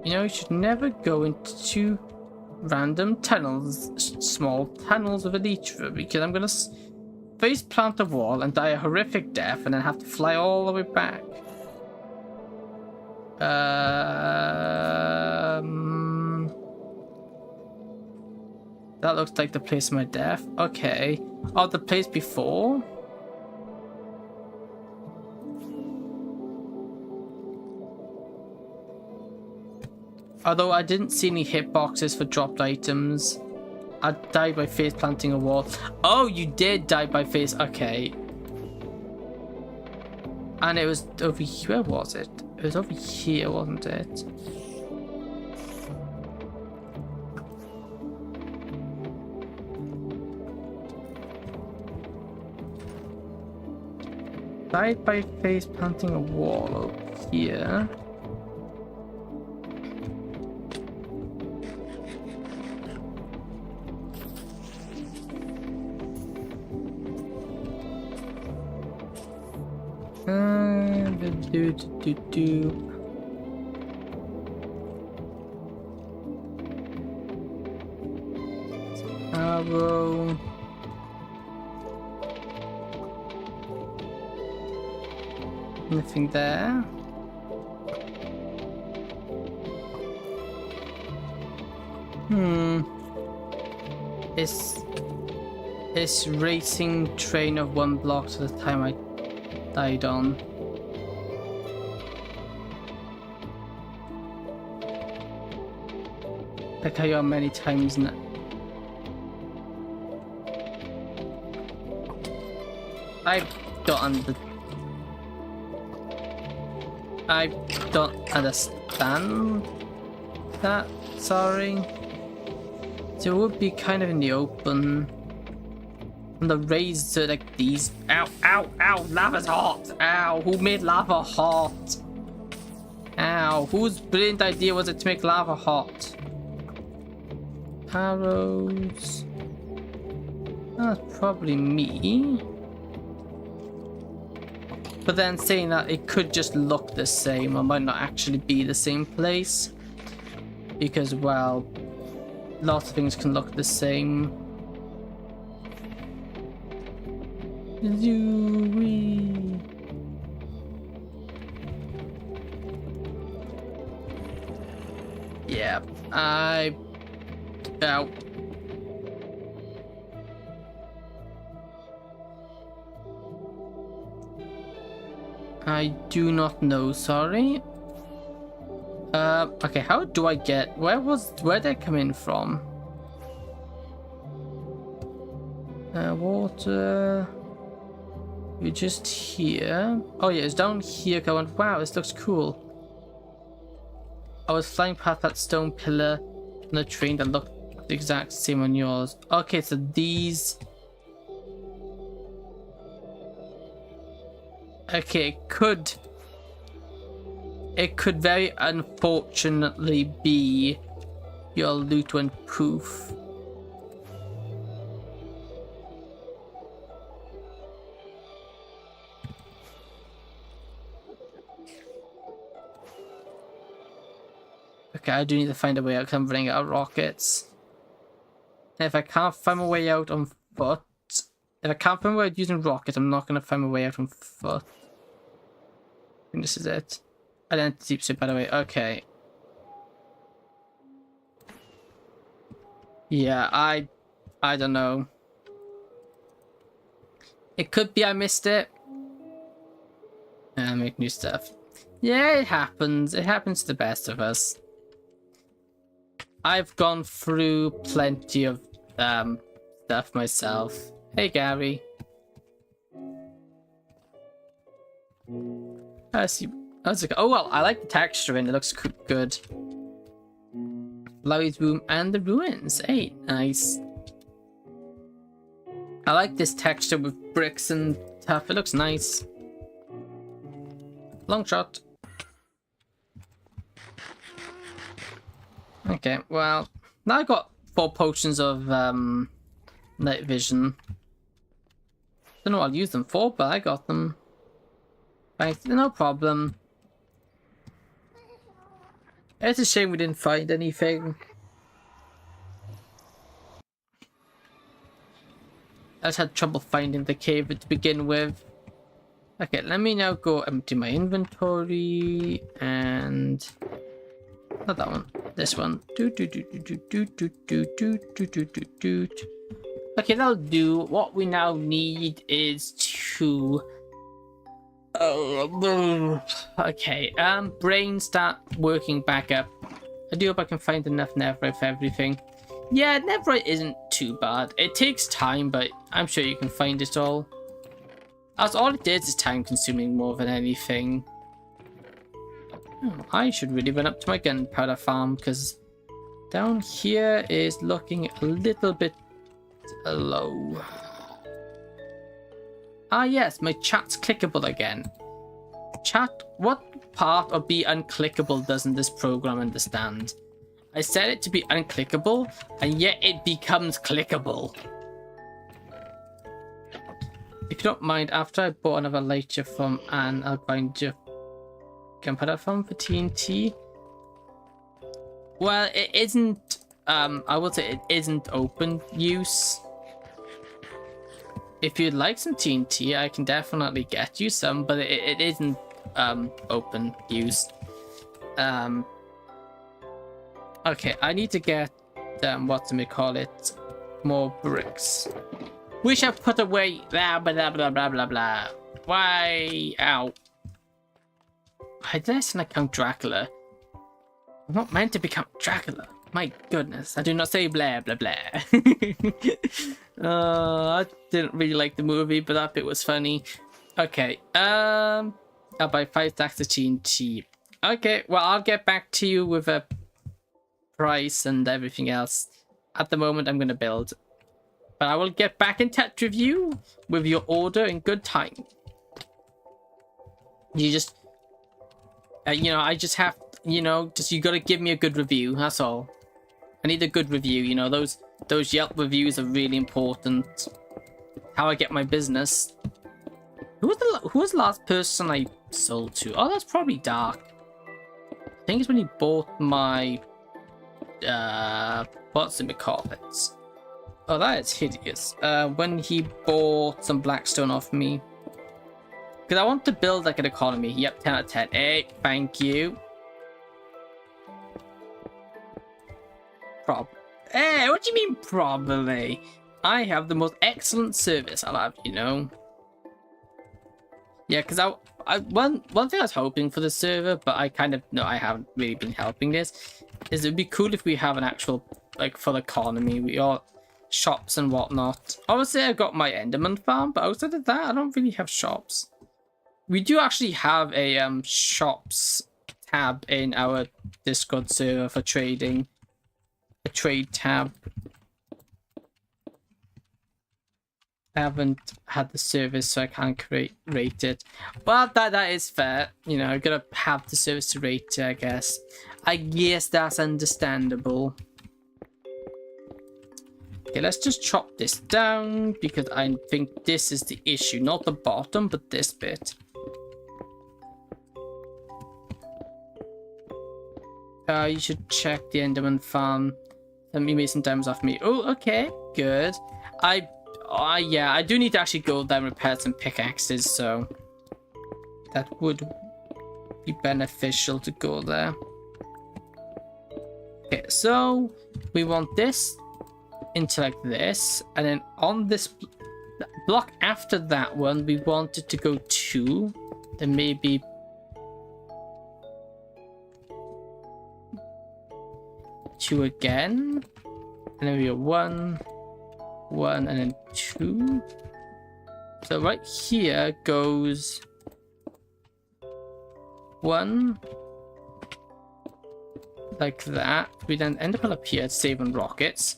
You know, you should never go into random tunnels, small tunnels with a leecher, because I'm gonna face plant the wall and die a horrific death and then have to fly all the way back. That looks like the place of my death. Okay. Oh, the place before? Although I didn't see any hitboxes for dropped items. I died by face planting a wall. Oh, you did die by face. Okay. And it was over here. Where was it? It was over here, wasn't it? Died by face planting a wall over here. Arrow. Nothing there. It's racing train of one block to the time I died on. Like how you are many times now. I don't understand that, sorry. So it would be kind of in the open. And the raised to like these. Ow, ow, ow, lava's hot. Ow, who made lava hot? Ow, whose brilliant idea was it to make lava hot? Arrows. That's probably me. But then saying that, it could just look the same, or might not actually be the same place. Because, well, lots of things can look the same. Zooey. Yeah, Ow. I do not know, sorry. Okay, how do I get... Where did I come in from? Water. You're just here. Oh yeah, it's down here going, wow, this looks cool. I was flying past that stone pillar on the train that looked the exact same on yours. Okay, so these... Okay, it could very unfortunately be your loot went poof. Okay, I do need to find a way out because I'm running out of rockets. And if I can't find my way out on foot, if I can't find my way out using rockets, I'm not going to find my way out on foot. I think this is it. Identity suit, by the way. Okay. Yeah, I don't know. It could be I missed it. Make new stuff. Yeah, it happens. It happens to the best of us. I've gone through plenty of stuff myself. Hey, Gary. I see. Oh well, I like the texture and it looks good. Larry's room and the ruins. Hey, nice. I like this texture with bricks and stuff. It looks nice. Long shot. Okay, well, now I got 4 potions of night vision. Don't know what I'll use them for, but I got them. Right, no problem. It's a shame we didn't find anything. I just had trouble finding the cave to begin with. Okay, let me now go empty my inventory and not that one. This one. Okay, that'll do. What we now need is to brain start working back up. I do hope I can find enough netherite for everything. Yeah, netherite isn't too bad. It takes time, but I'm sure you can find it all. As all it is time consuming more than anything. I should really run up to my gunpowder farm because down here is looking a little bit low. Ah yes, my chat's clickable again. Chat, what part of be unclickable doesn't this program understand? I set it to be unclickable and yet it becomes clickable. If you don't mind, after I bought another lighter from Anne, I'll find you gunpowder farm for TNT. Well, it isn't, I would say it isn't open use. If you'd like some TNT, I can definitely get you some, but it isn't open use. Okay, I need to get whatchamacallit, more bricks. Wish I put away blah blah blah blah blah blah. Why? Ow. Why did I sound like Count Dracula? I'm not meant to become Dracula. My goodness, I do not say blah blah blah. I didn't really like the movie, but that bit was funny. Okay, I'll buy 5 stacks of TNT. Okay, well, I'll get back to you with a price and everything else. At the moment, I'm going to build. But I will get back in touch with you with your order in good time. You just... I just have... you got to give me a good review, that's all. I need a good review, those Yelp reviews are really important. How I get my business. Who was the last person I sold to? Oh, that's probably Dark. I think it's when he bought my whatchamacallit. Oh, that is hideous. When he bought some blackstone off me. Because I want to build like an economy. Yep, 10 out of 10. Hey, thank you. Hey, what do you mean probably? I have the most excellent service, I'll have, Yeah, because one thing I was hoping for the server, but I kind of no, I haven't really been helping this, is it'd be cool if we have an actual like full economy. We all shops and whatnot. Obviously, I've got my Enderman farm, but outside of that, I don't really have shops. We do actually have a shops tab in our Discord server for trading. A trade tab. I haven't had the service, so I can't rate it. But that is fair. You know, I've got to have the service to rate it, I guess. I guess that's understandable. Okay, let's just chop this down, because I think this is the issue. Not the bottom, but this bit. You should check the Enderman farm. Let me make some diamonds off me. Oh, okay, good. Yeah, I do need to actually go there and repair some pickaxes, so that would be beneficial to go there. Okay, so we want this into like this, and then on this block after that one, we want it to go 2, then maybe 2 again, and then we go 1, 1, and then 2. So right here goes 1, like that. We then end up here saving rockets.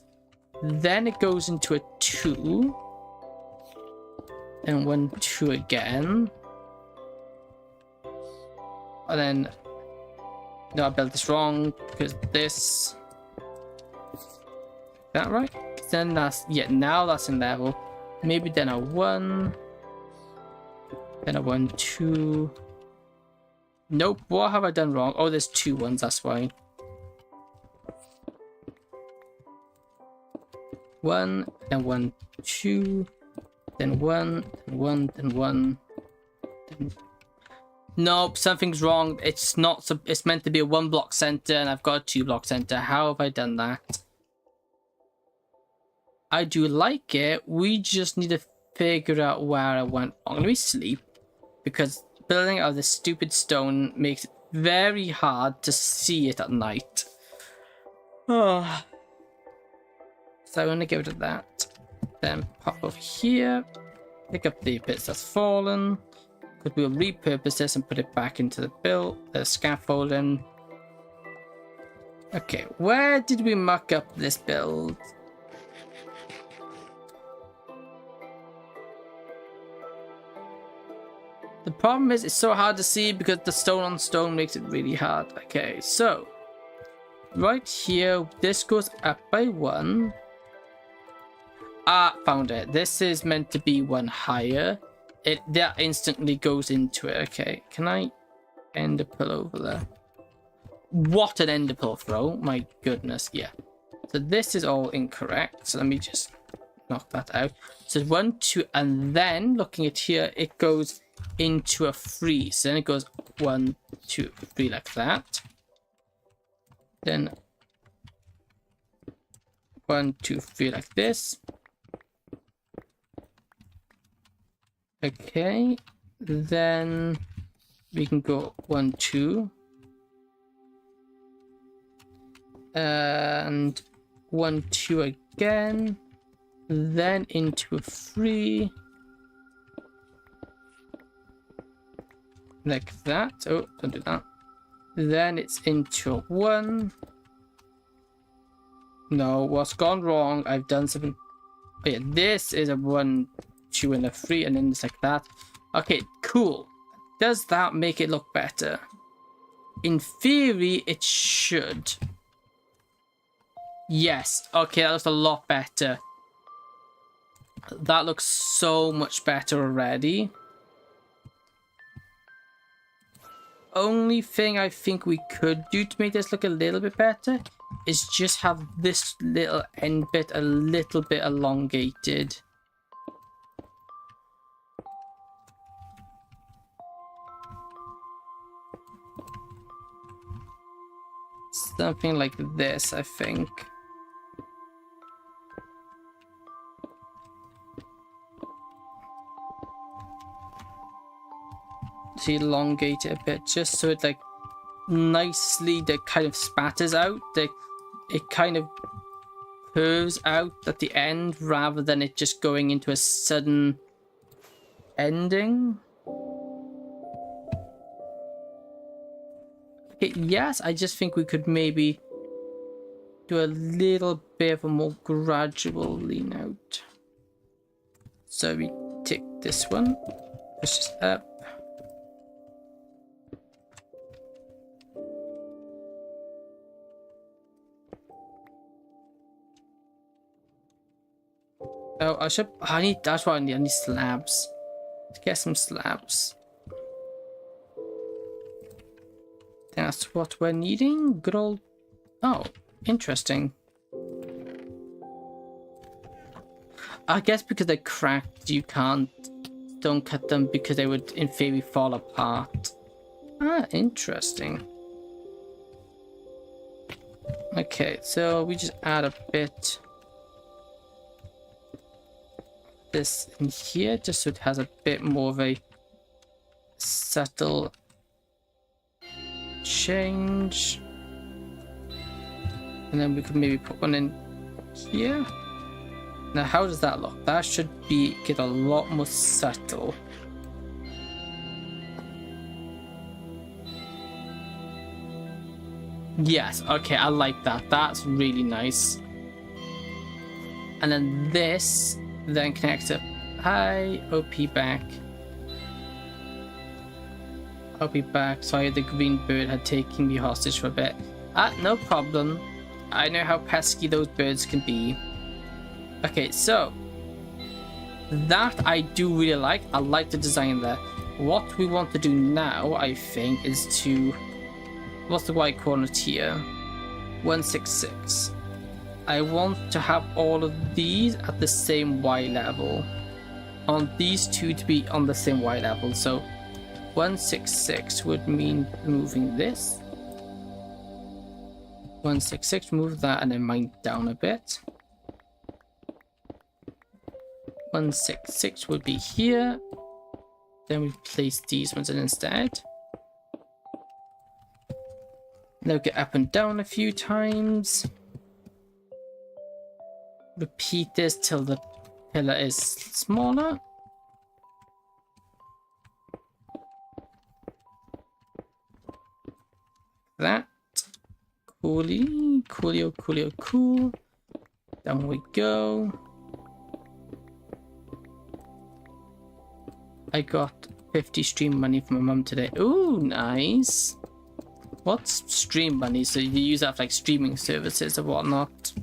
Then it goes into a 2, and 1, 2 again, and then no, I built this wrong because this. Is that right? Then that's, yeah, now that's in level. Maybe then a 1, then a 1, 2. Nope, what have I done wrong? Oh, there's 2 1s, that's why. 1, then 1, 2, then 1, then 1, then 1. Then... Nope, something's wrong. It's not. It's meant to be a 1 block center, and I've got a 2 block center. How have I done that? I do like it. We just need to figure out where I went wrong. Let me sleep, because building out of this stupid stone makes it very hard to see it at night. Oh. So I'm gonna get rid of that. Then pop over here, pick up the bits that's fallen. Because we'll repurpose this and put it back into the build, the scaffolding. Okay, where did we muck up this build? The problem is it's so hard to see because the stone on stone makes it really hard. Okay, so right here, this goes up by 1. Ah, found it. This is meant to be 1 higher. That instantly goes into it. Okay, can I ender pearl over there? What an ender pearl throw! My goodness, yeah. So this is all incorrect. So let me just knock that out. So 1, 2, and then looking at here, it goes into a freeze. Then it goes 1, 2, 3 like that. Then 1, 2, 3 like this. Okay, then we can go 1, 2, and 1, 2 again, then into a 3, like that. Oh, don't do that. Then it's into a 1. No, what's gone wrong? I've done something. Oh yeah, this is a 1, 2, and a 3, and then it's like that. Okay, cool. Does that make it look better? In theory, it should. Yes. Okay, that looks a lot better. That looks so much better already. Only thing I think we could do to make this look a little bit better is just have this little end bit a little bit elongated. Something like this, I think. To elongate it a bit, just so it like nicely that kind of spatters out. It kind of curves out at the end rather than it just going into a sudden ending. Okay, yes, I just think we could maybe do a little bit of a more gradual lean out. So we take this one, push this up. Oh, that's what I need slabs. Let's get some slabs. That's what we're needing. Good old... Oh, interesting. I guess because they're cracked, you don't cut them because they would in theory fall apart. Ah, interesting. Okay, so we just add a bit this in here just so it has a bit more of a subtle change. And then we could maybe put one in here. Now, how does that look? That should get a lot more subtle. Yes, okay, I like that. That's really nice. And then this then connects up. Hi, OP back. OP back. Sorry, the green bird had taken me hostage for a bit. No problem. I know how pesky those birds can be. Okay, so that I do really like. I like the design there. What we want to do now, I think, is to... What's the white corner tier? 166. I want to have all of these at the same Y level. On these two to be on the same Y level. So 166 would mean moving this. 166, move that and then mine down a bit. 166 would be here. Then we place these ones in instead. Now get up and down a few times. Repeat this till the pillar is smaller. That. Coolio, coolio, cool. Down we go. I got 50 stream money from my mum today. Ooh, nice. What's stream money? So you use that for like streaming services or whatnot.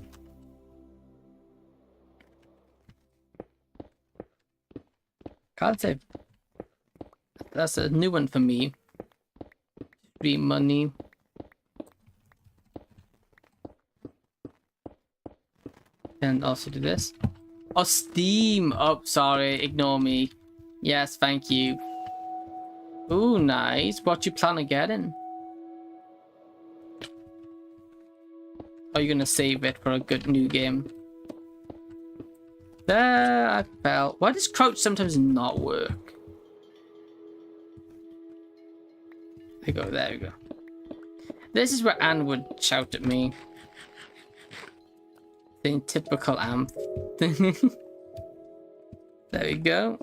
Can't say. That's a new one for me. Stream money. And also do this. Oh, Steam. Oh, sorry. Ignore me. Yes, thank you. Ooh, nice. What you plan on getting? Are you gonna save it for a good new game? There, I fell. Why does crouch sometimes not work? There we go, there we go. This is where Anne would shout at me. In typical Amp. There we go.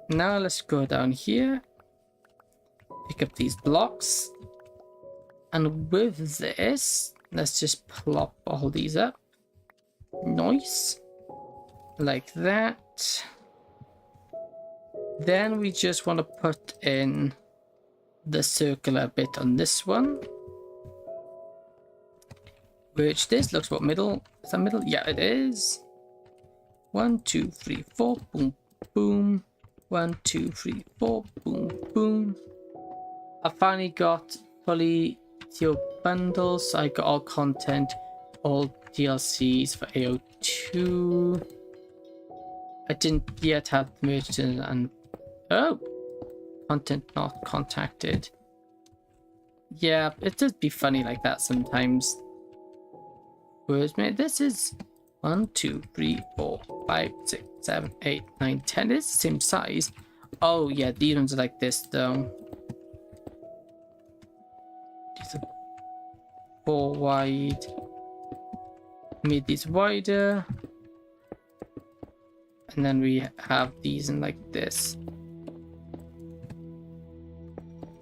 Now let's go down here. Pick up these blocks. And with this, let's just plop all these up. Nice. Like that. Then we just want to put in the circular bit on this one. Which this looks what middle. Is that middle? Yeah, it is. 1, 2, 3, 4. Boom, boom. 1, 2, 3, 4. Boom, boom. I finally got fully your bundles. So I got all content, all DLCs for AO2. I didn't yet have merchant and oh, content not contacted. Yeah, it does be funny like that sometimes. Whereas, mate, this is 1, 2, 3, 4, 5, 6, 7, 8, 9, 10. It's the same size. Oh yeah, these ones are like this though. These are 4 wide. Made these wider. And then we have these in like this.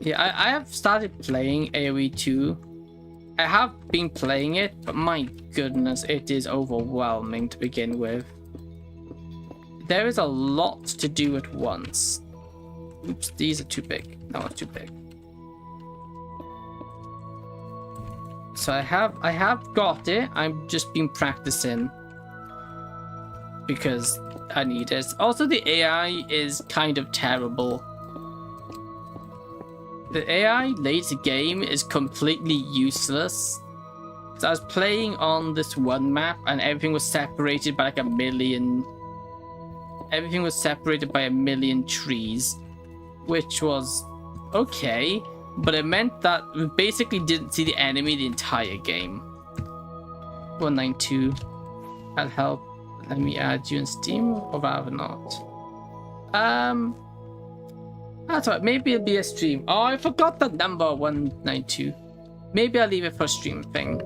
Yeah, I have started playing AoE 2. I have been playing it, but my goodness, it is overwhelming to begin with. There is a lot to do at once. Oops, these are too big. That one's too big. So I have got it. I've just been practicing because I need it. Also, the AI is kind of terrible. The AI late game is completely useless. So I was playing on this one map and everything was separated by like a million. Everything was separated by a million trees, which was okay, but it meant that we basically didn't see the enemy the entire game. 192. That'll help. Let me add you in Steam, or rather not. That's right. Maybe it'll be a stream. Oh, I forgot the number 192. Maybe I'll leave it for a stream thing.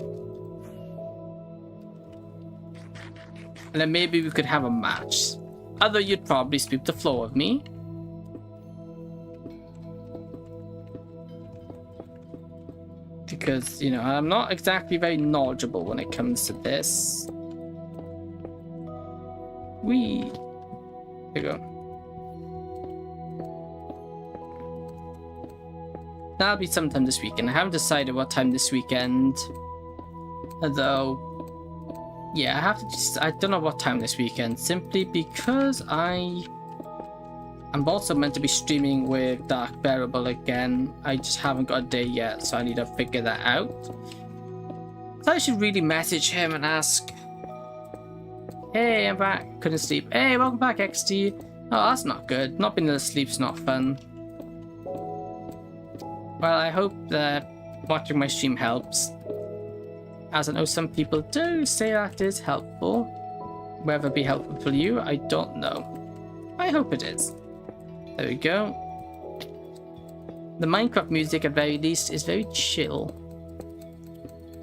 And then maybe we could have a match. Although you'd probably sweep the floor with me. Because, you know, I'm not exactly very knowledgeable when it comes to this. There you go. That'll be sometime this weekend. I haven't decided what time this weekend. Although, yeah, I don't know what time this weekend. Simply because I'm also meant to be streaming with Dark Bearable again. I just haven't got a day yet, so I need to figure that out. So I should really message him and ask, hey, I'm back. Couldn't sleep. Hey, welcome back, XD. Oh, that's not good. Not being able to sleep's not fun. Well, I hope that watching my stream helps. As I know some people do say that is helpful. Whether it be helpful for you, I don't know. I hope it is. There we go. The Minecraft music, at very least, is very chill.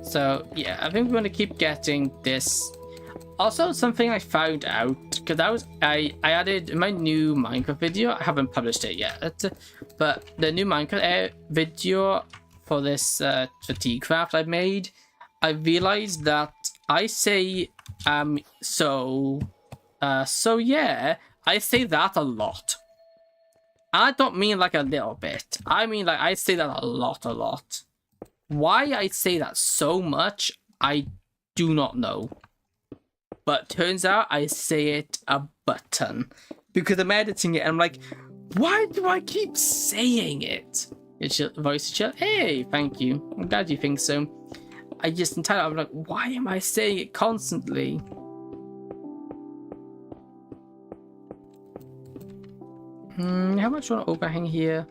So, yeah, I think we're going to keep getting this. Also, something I found out, because I added in my new Minecraft video. I haven't published it yet, but the new Minecraft video for this for TeaCraft I made, I realized that I say so yeah, I say that a lot. I don't mean like a little bit. I mean like I say that a lot. Why I say that so much, I do not know. But turns out I say it a ton. Because I'm editing it and I'm like, why do I keep saying it? It's your voice chill. Hey, thank you. I'm glad you think so. I just entirely, I'm like, why am I saying it constantly? How much want to overhang here?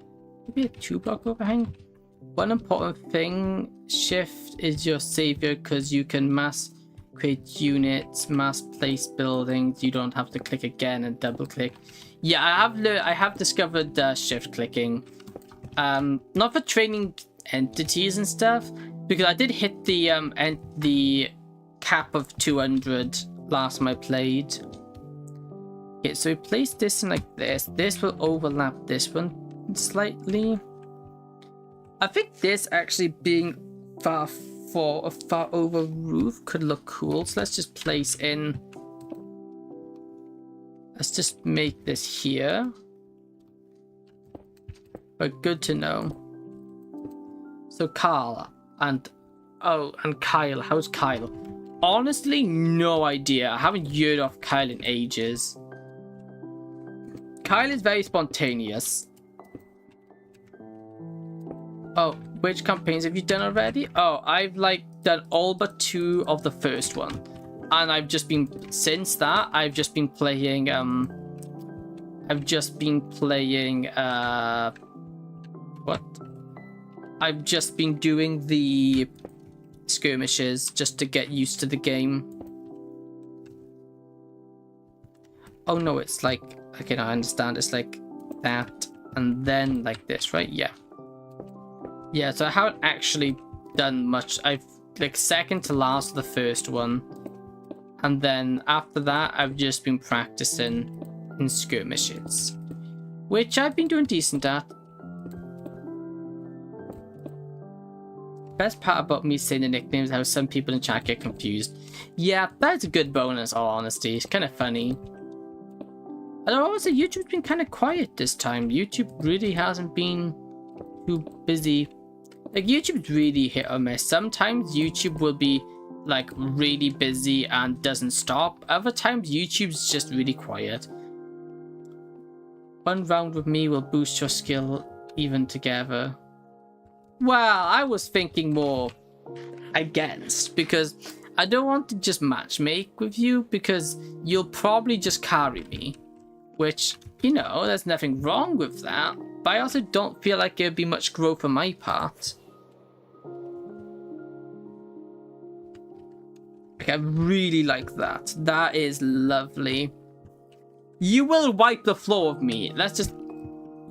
Maybe a 2-block overhang? One important thing, shift is your savior because you can mass create units, mass place buildings. You don't have to click again and double click. Yeah, I have discovered shift clicking. Not for training entities and stuff, because I did hit the cap of 200 last time I played. Okay, so we place this in like this. This will overlap this one slightly. I think this actually being far over roof could look cool. So let's just place in. Let's just make this here. But good to know. So Carl and Kyle. How's Kyle? Honestly, no idea. I haven't heard of Kyle in ages. Kyle is very spontaneous. Oh, which campaigns have you done already? Oh, I've like done all but 2 of the first one. And I've just been, since that, I've just been playing, what? I've just been doing the skirmishes just to get used to the game. Oh no, it's like, okay, I understand. It's like that and then like this, right? Yeah. Yeah, so I haven't actually done much. I've like second to last of the first one. And then after that, I've just been practicing in skirmishes, which I've been doing decent at. Best part about me saying the nicknames is how some people in chat get confused. Yeah, that's a good bonus, all honesty. It's kind of funny. Although I would say YouTube's been kind of quiet this time. YouTube really hasn't been too busy. Like, YouTube's really hit or miss. Sometimes YouTube will be like really busy and doesn't stop. Other times YouTube's just really quiet. One round with me will boost your skill even together. Well, I was thinking more against, because I don't want to just matchmake with you, because you'll probably just carry me. Which, you know, there's nothing wrong with that. But I also don't feel like there'd be much growth on my part. Like, I really like that. That is lovely. You will wipe the floor with me. Let's just...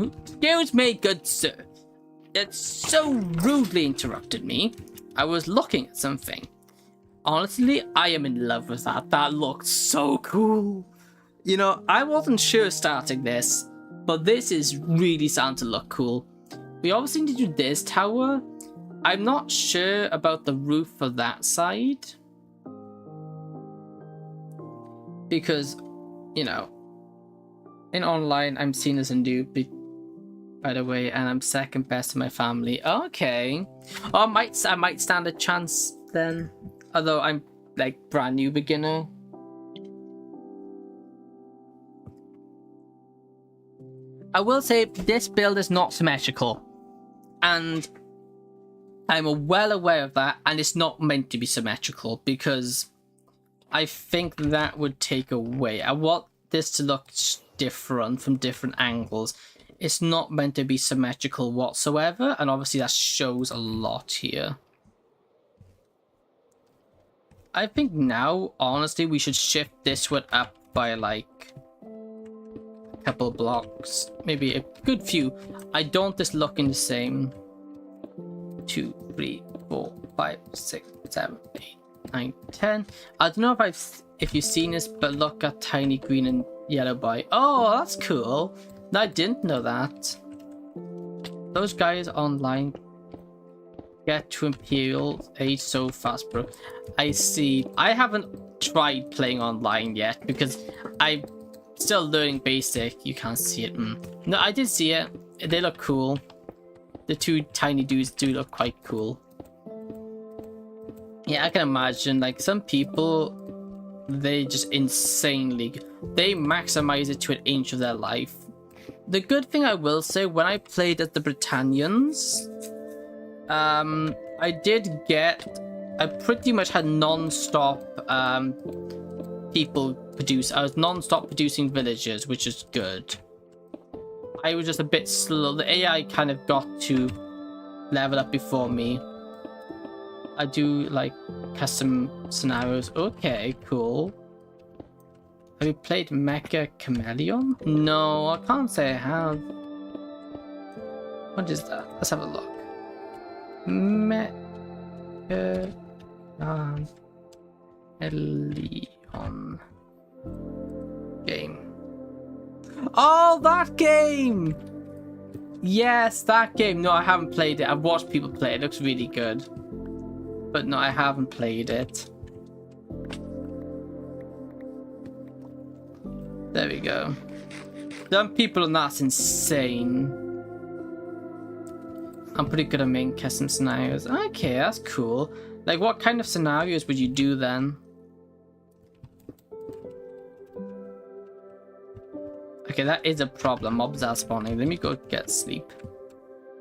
Excuse me, good sir. It so rudely interrupted me. I was looking at something. Honestly, I am in love with that. That looked so cool. You know, I wasn't sure starting this, but this is really starting to look cool. We obviously need to do this tower. I'm not sure about the roof for that side. Because, you know, in online, I'm seen as a noob, by the way, and I'm second best in my family. Okay. Oh, I might stand a chance then. Although I'm, like, brand new beginner. I will say this build is not symmetrical, and I'm well aware of that, and it's not meant to be symmetrical because I think that would take away. I want this to look different from different angles. It's not meant to be symmetrical whatsoever, and obviously that shows a lot here. I think now, honestly, we should shift this one up by like couple blocks, maybe a good few. I don't want this looking the same. 2, 3, 4, 5, 6, 7, 8, 9, 10. I don't know if you've seen this, but look at tiny green and yellow boy. Oh, that's cool. No, I didn't know that. Those guys online get to Imperial age so fast, bro. I see. I haven't tried playing online yet because I'm still learning basic. You can't see it. No, I did see it. They look cool. The two tiny dudes do look quite cool. Yeah, I can imagine, like, some people, they just insanely, they maximize it to an inch of their life. The good thing I will say, when I played at the Britannians, I pretty much had non-stop people produce. I was non-stop producing villagers, which is good. I was just a bit slow. The AI kind of got to level up before me. I do like custom scenarios. Okay, cool. Have you played Mecha Chameleon? No, I can't say I have. What is that? Let's have a look. Mecha Chameleon game. Oh, that game! Yes, that game. No, I haven't played it. I've watched people play it. It looks really good. But no, I haven't played it. There we go. Some people on that's insane. I'm pretty good at making custom scenarios. Okay, that's cool. Like, what kind of scenarios would you do then? Okay, that is a problem. Mobs are spawning. Let me go get sleep.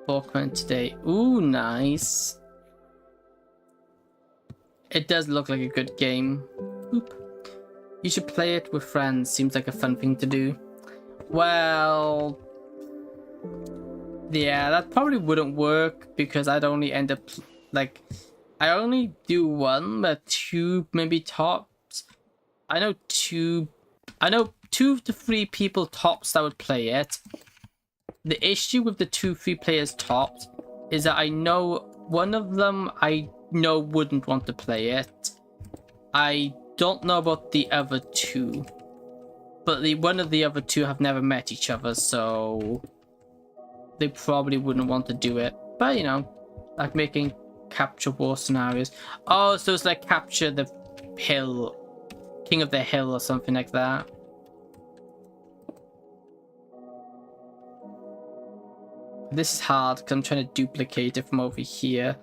Walkman today. Ooh, nice. It does look like a good game. Oop. You should play it with friends. Seems like a fun thing to do. Well, yeah, that probably wouldn't work because I'd only end up like, I only do one, but two maybe tops. I know two to three people tops that would play it. The issue with the 2-3 players tops is that I know one of them I know wouldn't want to play it. I don't know about the other two, but one of the other two have never met each other, so they probably wouldn't want to do it. But you know, like making capture war scenarios. Oh, so it's like capture the hill, king of the hill or something like that. This is hard because I'm trying to duplicate it from over here.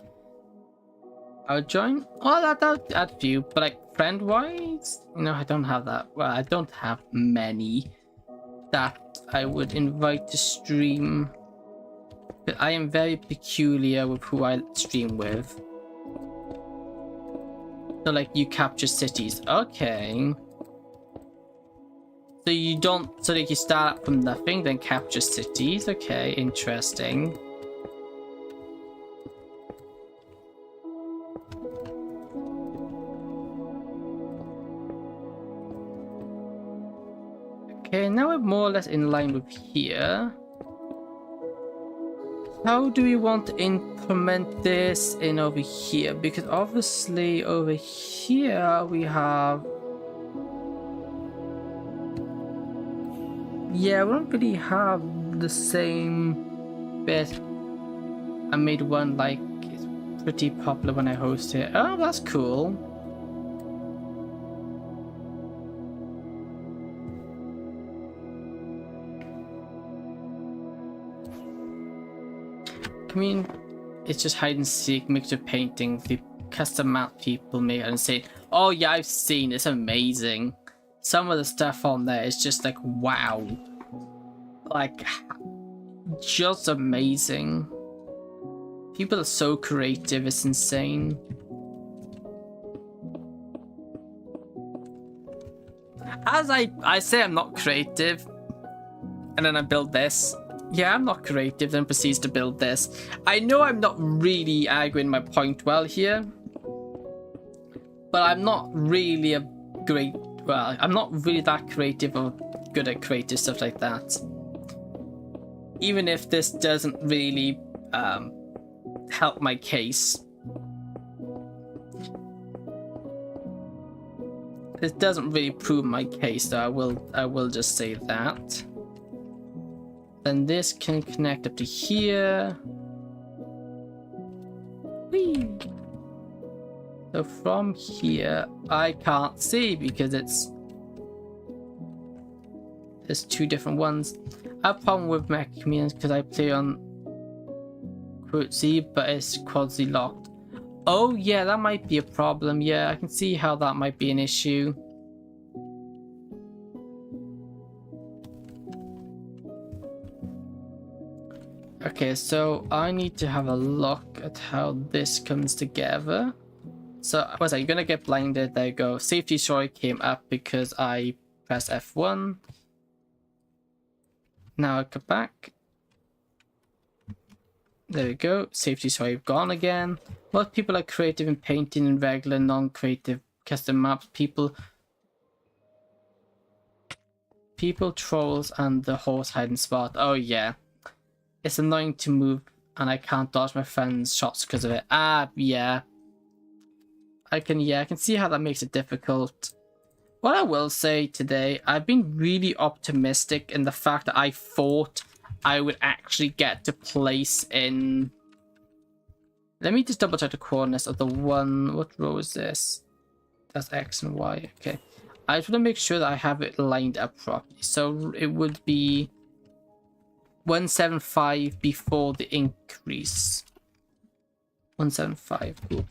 I would join. Oh, that'd add few, but like friend wise, you know, I don't have that. Well, I don't have many that I would invite to stream. But I am very peculiar with who I stream with. So like you capture cities, okay. So you don't, so like you start from nothing, then capture cities, okay, interesting. Okay, now we're more or less in line with here. How do we want to implement this in over here? Because obviously over here we have... Yeah, we don't really have the same bit. I made one like it's pretty popular when I host it. Oh, that's cool. I mean, it's just hide and seek, mixed with painting. The custom map people make and say, oh yeah, I've seen, it's amazing. Some of the stuff on there is just like, wow. Like, just amazing. People are so creative, it's insane. As I say I'm not creative, and then I build this. Yeah, I'm not creative, then proceeds to build this. I know I'm not really arguing my point well here, but I'm not really a great... Well, I'm not really that creative or good at creative stuff like that. Even if this doesn't really help my case. This doesn't really prove my case, though. I will just say that. Then this can connect up to here. Whee! So from here, I can't see because there's two different ones. I have a problem with my commands because I play on QWERTY, but it's quasi locked. Oh yeah, that might be a problem. Yeah, I can see how that might be an issue. Okay, so I need to have a look at how this comes together. So, was I gonna get blinded? There you go. Safety story came up because I pressed F1. Now I go back. There we go. Safety story gone again. Most people are creative in painting and regular, non-creative custom maps. People, trolls, and the horse hiding spot. Oh yeah. It's annoying to move and I can't dodge my friend's shots because of it. Ah, yeah. I can see how that makes it difficult. What I will say today, I've been really optimistic in the fact that I thought I would actually get to place in... Let me just double check the coordinates of the one... What row is this? That's X and Y. Okay. I just want to make sure that I have it lined up properly. So it would be 175 before the increase. 175. Cool.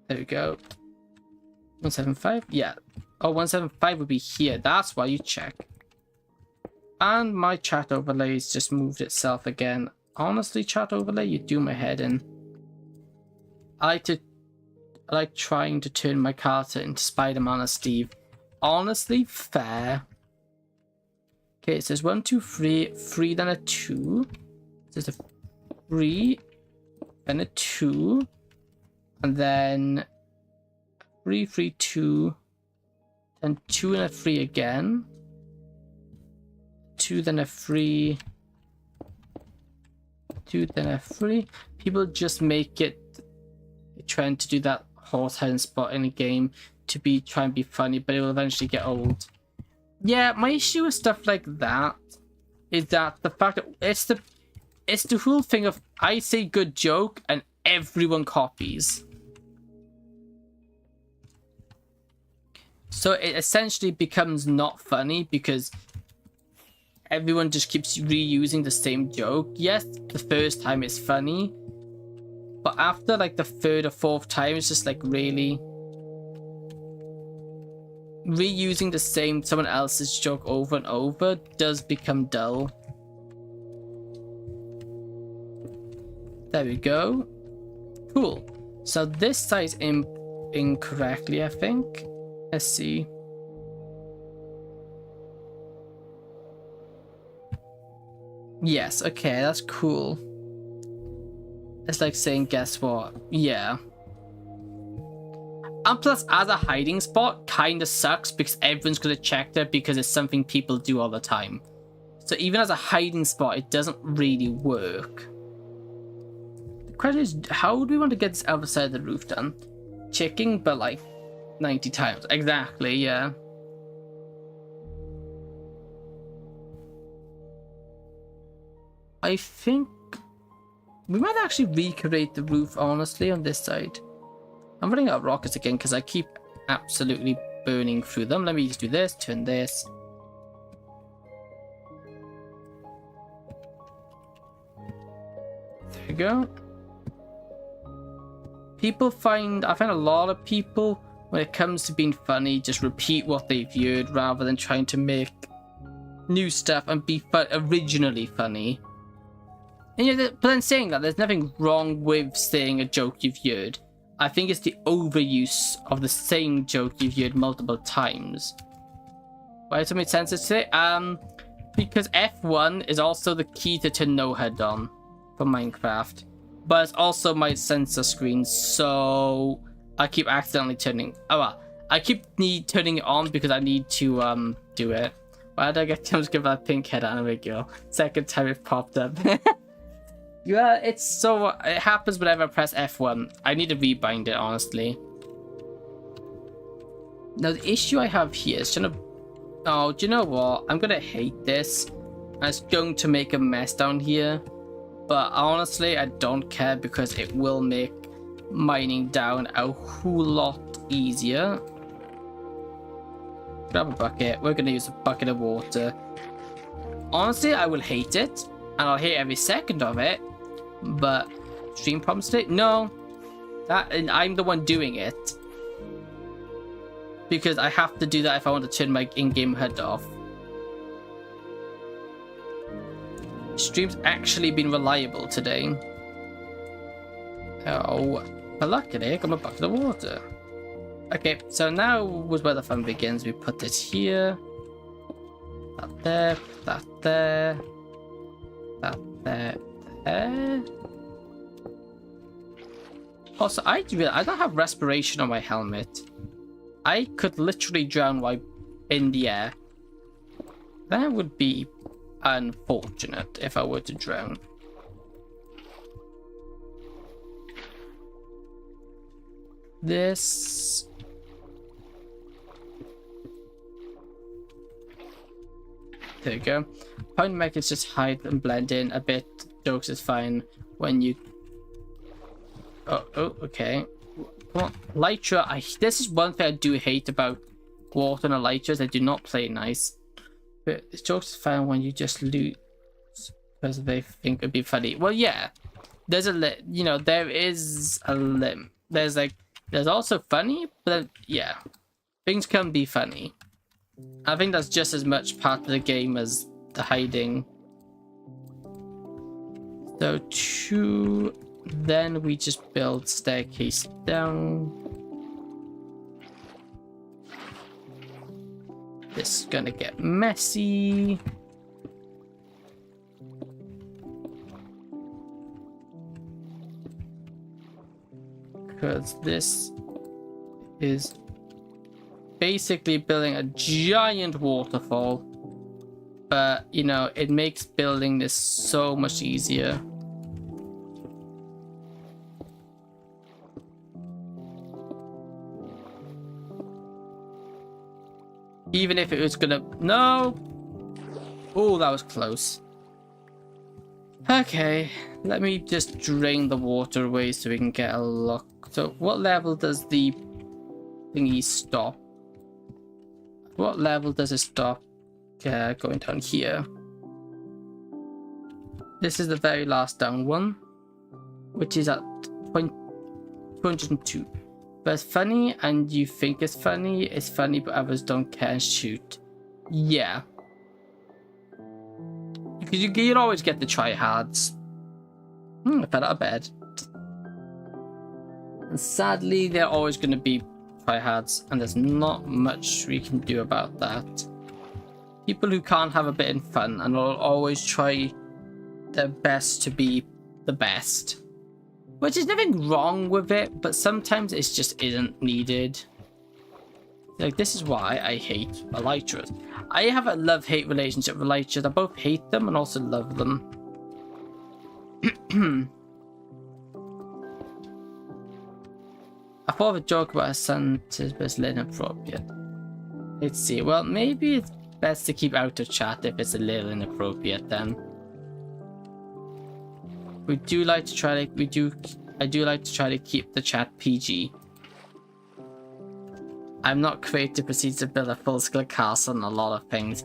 There we go. 175? Yeah. Oh, 175 would be here. That's why you check. And my chat overlay's just moved itself again. Honestly, chat overlay, you do my head in. I like trying to turn my character into Spider-Man or Steve. Honestly, fair. Okay, it says 1, 2, 3, 3, then a 2. It says a 3, then a 2, and then 3, 3, 2, then 2 and a 3 again. 2, then a 3, F2, then F3. People just make it trying to do that horse hiding spot in a game to be try and be funny, but it will eventually get old. Yeah, my issue with stuff like that is that the fact that it's the whole thing of I say good joke and everyone copies. So it essentially becomes not funny because everyone just keeps reusing the same joke. Yes, the first time it's funny, but after like the third or fourth time, it's just like really reusing the same someone else's joke over and over does become dull. There we go. Cool. So this side's incorrectly, I think. Let's see. Yes, okay, that's cool. It's like saying, guess what? Yeah. And plus, as a hiding spot, kind of sucks because everyone's going to check there because it's something people do all the time. So even as a hiding spot, it doesn't really work. The question is, how do we want to get this other side of the roof done? Checking, but like 90 times. Exactly, yeah. I think we might actually recreate the roof, honestly, on this side. I'm running out of rockets again because I keep absolutely burning through them. Let me just do this, turn this. There we go. I find a lot of people, when it comes to being funny, just repeat what they've heard rather than trying to make new stuff and be originally funny. And but then saying that, there's nothing wrong with saying a joke you've heard. I think it's the overuse of the same joke you've heard multiple times. Why does it make sense to say? Because F1 is also the key to turn no head on for Minecraft. But it's also my sensor screen, so I keep accidentally turning... Oh well, I keep turning it on because I need to do it. Why did I get to give that pink head anime girl? Second time it popped up. Yeah, it happens whenever I press F1. I need to rebind it, honestly. Now, the issue I have here is trying to... Oh, do you know what? I'm going to hate this. It's going to make a mess down here. But honestly, I don't care because it will make mining down a whole lot easier. Grab a bucket. We're going to use a bucket of water. Honestly, I will hate it. And I'll hate every second of it. But stream problem state? No. And I'm the one doing it. Because I have to do that if I want to turn my in-game HUD off. Stream's actually been reliable today. Oh, but luckily I got my bucket of water. Okay, so now was where the fun begins. We put this here. That there, that there. That there. Also, I don't have respiration on my helmet. I could literally drown while in the air. That would be unfortunate if I were to drown. This... There you go. Point make is just hide and blend in a bit. Jokes is fine when you... Oh, okay. Come on. Elytra. This is one thing I do hate about water and elytras. They do not play nice. But jokes is fine when you just lose because they think it'd be funny. Well, yeah. There's there is a limit. There's also funny, but yeah. Things can be funny. I think that's just as much part of the game as the hiding. So then we just build staircase down. This is gonna get messy. Because this is basically building a giant waterfall. But, it makes building this so much easier. Even if it was gonna... No! Oh, that was close. Okay, let me just drain the water away so we can get a look. So what level does the thingy stop? What level does it stop going down here? This is the very last down one, which is at 202. But it's funny, and you think it's funny, but others don't care and shoot. Yeah. Because you'd always get the tryhards. I fell out of bed. And sadly, they're always going to be tryhards, and there's not much we can do about that. People who can't have a bit of fun and will always try their best to be the best. Which is nothing wrong with it, but sometimes it just isn't needed. Like, this is why I hate elytras. I have a love-hate relationship with elytras. I both hate them and also love them. I thought of a joke about a son, but it's a little inappropriate. Let's see. Well, maybe it's best to keep out of chat if it's a little inappropriate then. I do like to try to keep the chat PG. I'm not creative, proceeds to build a full-scale castle and a lot of things.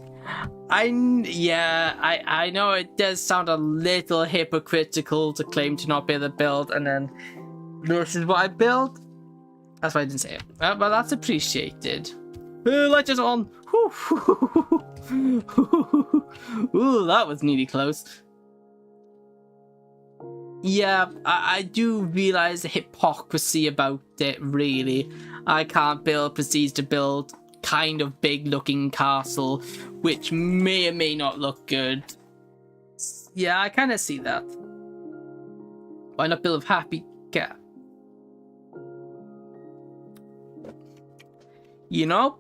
I know it does sound a little hypocritical to claim to not be able to build, and then this is what I built. That's why I didn't say it. But that's appreciated. Light is on. Ooh, that was nearly close. Yeah, I do realize the hypocrisy about it, really. I can't proceed to build kind of big looking castle, which may or may not look good. Yeah, I kind of see that. Why not build a happy cat? You know,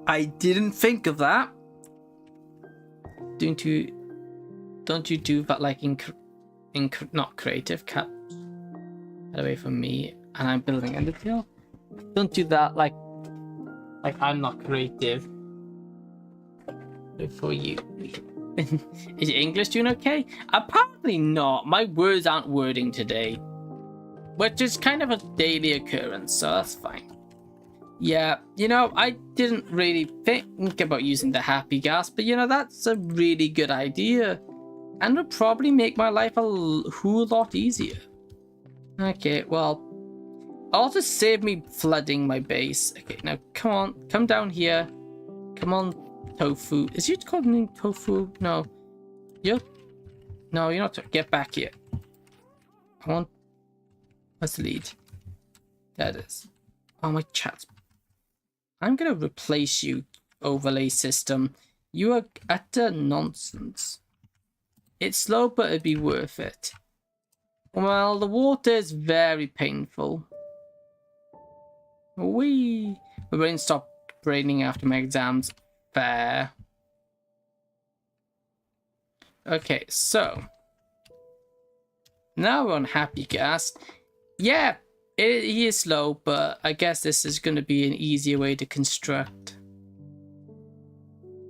I didn't think of that. Don't you do that, like, not creative, cat? Get away from me, and I'm building Undertale. Don't do that, like I'm not creative. For you. Is your English doing okay? Apparently not. My words aren't wording today, which is kind of a daily occurrence, so that's fine. Yeah, you know, I didn't really think about using the happy gas, but you know, that's a really good idea. And would probably make my life a whole lot easier. Okay, well, also save me flooding my base. Okay, now come on, come down here. Come on, Tofu. Is you called me Tofu? No. No, you're not. Get back here. I want. What's the lead? There it is. Oh, my chat. I'm gonna replace you, overlay system. You are utter nonsense. It's slow, but it'd be worth it. Well, the water is very painful. My brain stopped braining after my exams. Fair. Okay, so now we're on happy gas. Yeah, he is slow, but I guess this is going to be an easier way to construct.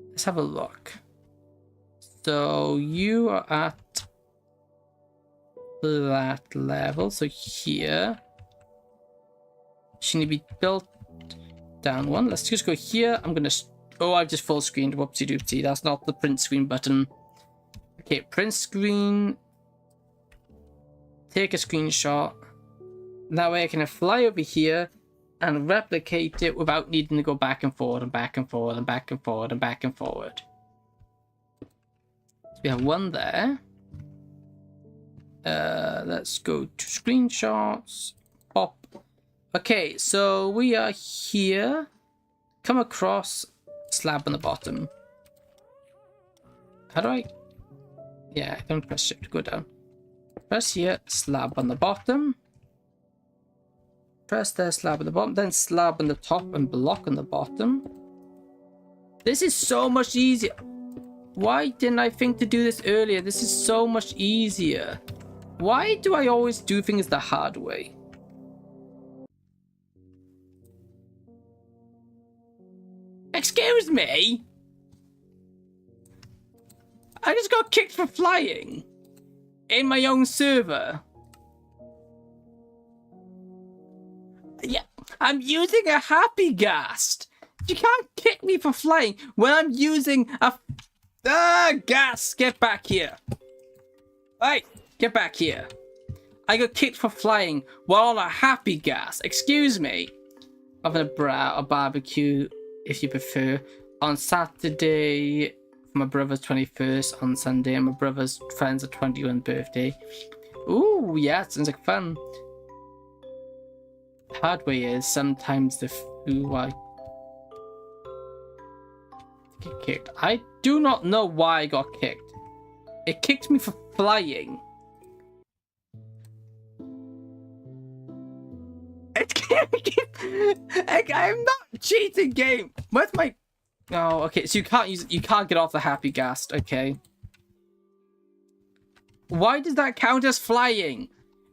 Let's have a look. So you are at that level. So here, should need to be built down one. Let's just go here. I'm gonna. Oh, I've just full screened. Whoopsie doopsie. That's not the print screen button. Okay, print screen. Take a screenshot. That way I can fly over here and replicate it without needing to go back and forward and back and forward and back and forward and back and forward. We have one there. Let's go to screenshots. Pop. Okay, so we are here. Come across, slab on the bottom. How do I? Yeah, don't press shift to go down. Press here, slab on the bottom. Press there, slab on the bottom, then slab on the top and block on the bottom. This is so much easier. Why didn't I think to do this earlier? This is so much easier. Why do I always do things the hard way? Excuse me? I just got kicked for flying in my own server. Yeah, I'm using a happy ghast. You can't kick me for flying when I'm using a gas. Get back here. Hey, get back here. I got kicked for flying while on a happy gas. Excuse me. Having a barbecue, if you prefer, on Saturday for my brother's 21st, on Sunday and my brother's friend's 21st birthday. Ooh, yeah, sounds like fun. Hard way is sometimes the I get kicked. I do not know why I got kicked. It kicked me for flying. I'm not cheating, game. Where's my? Oh, okay. So you can't get off the happy ghast. Okay. Why does that count as flying?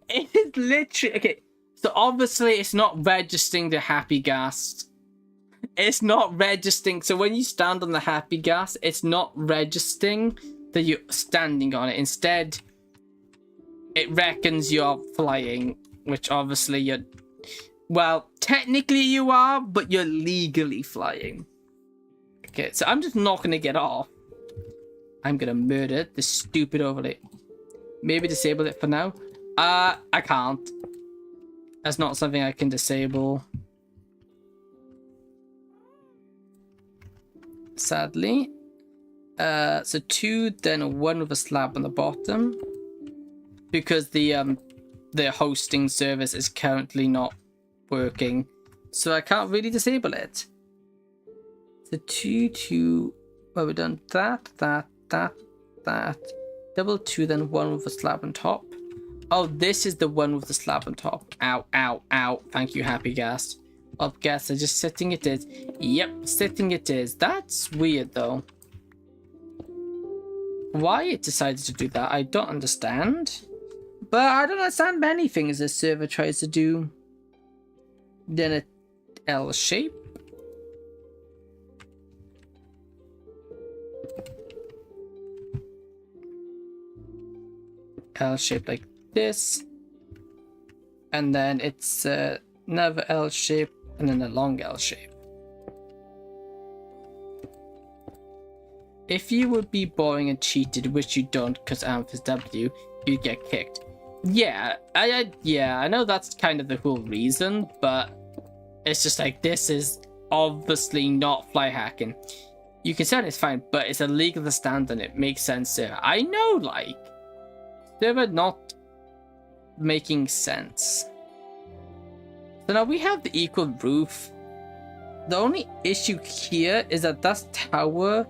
It is literally okay. So obviously it's not registering the happy ghast. It's not registering. So when you stand on the happy ghast, it's not registering that you're standing on it. Instead, it reckons you're flying, which obviously you're. Well, technically you are, but you're legally flying. Okay, so I'm just not going to get off. I'm going to murder this stupid overlay. Maybe disable it for now. I can't. That's not something I can disable. Sadly. So 2, then 1 with a slab on the bottom. Because the hosting service is currently not working, so I can't really disable it. So 2, well, we've done that, double 2, then 1 with a slab on top. Oh, this is the one with the slab on top. Ow, ow, ow. Thank you, happy ghast. I guess I'm just sitting it is. Yep, sitting it is. That's weird though. Why it decided to do that, I don't understand. But I don't understand many things this server tries to do. Then an L shape. L shape like this. And then it's another L shape and then a long L shape. If you would be boring and cheated, which you don't because Amph is W, you'd get kicked. Yeah, I know that's kind of the whole reason, but it's just like, this is obviously not fly hacking. You can say it's fine, but it's illegal to stand on it. Makes sense, sir. I know, like, they're not making sense. So now we have the equal roof. The only issue here is that tower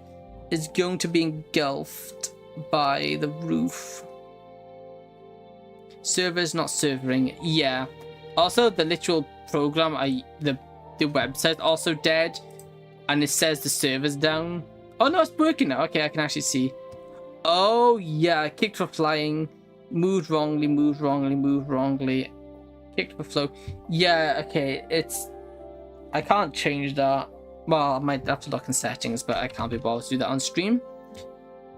is going to be engulfed by the roof. Server's not servering. Yeah. Also, the literal program, the website also dead, and it says the server's down. Oh no, it's working now. Okay, I can actually see. Oh yeah, kicked for flying, moved wrongly, moved wrongly, moved wrongly, kicked for flow. Yeah, okay, I can't change that. Well, I might have to look in settings, but I can't be bothered to do that on stream.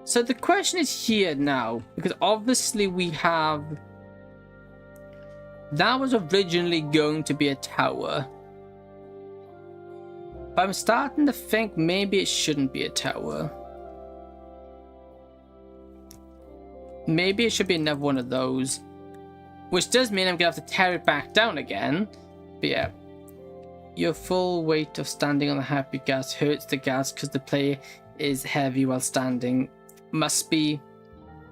So the question is here now, because obviously we have. That was originally going to be a tower. But I'm starting to think maybe it shouldn't be a tower. Maybe it should be another one of those. Which does mean I'm going to have to tear it back down again. But yeah. Your full weight of standing on the happy ghast hurts the ghast because the player is heavy while standing. Must be.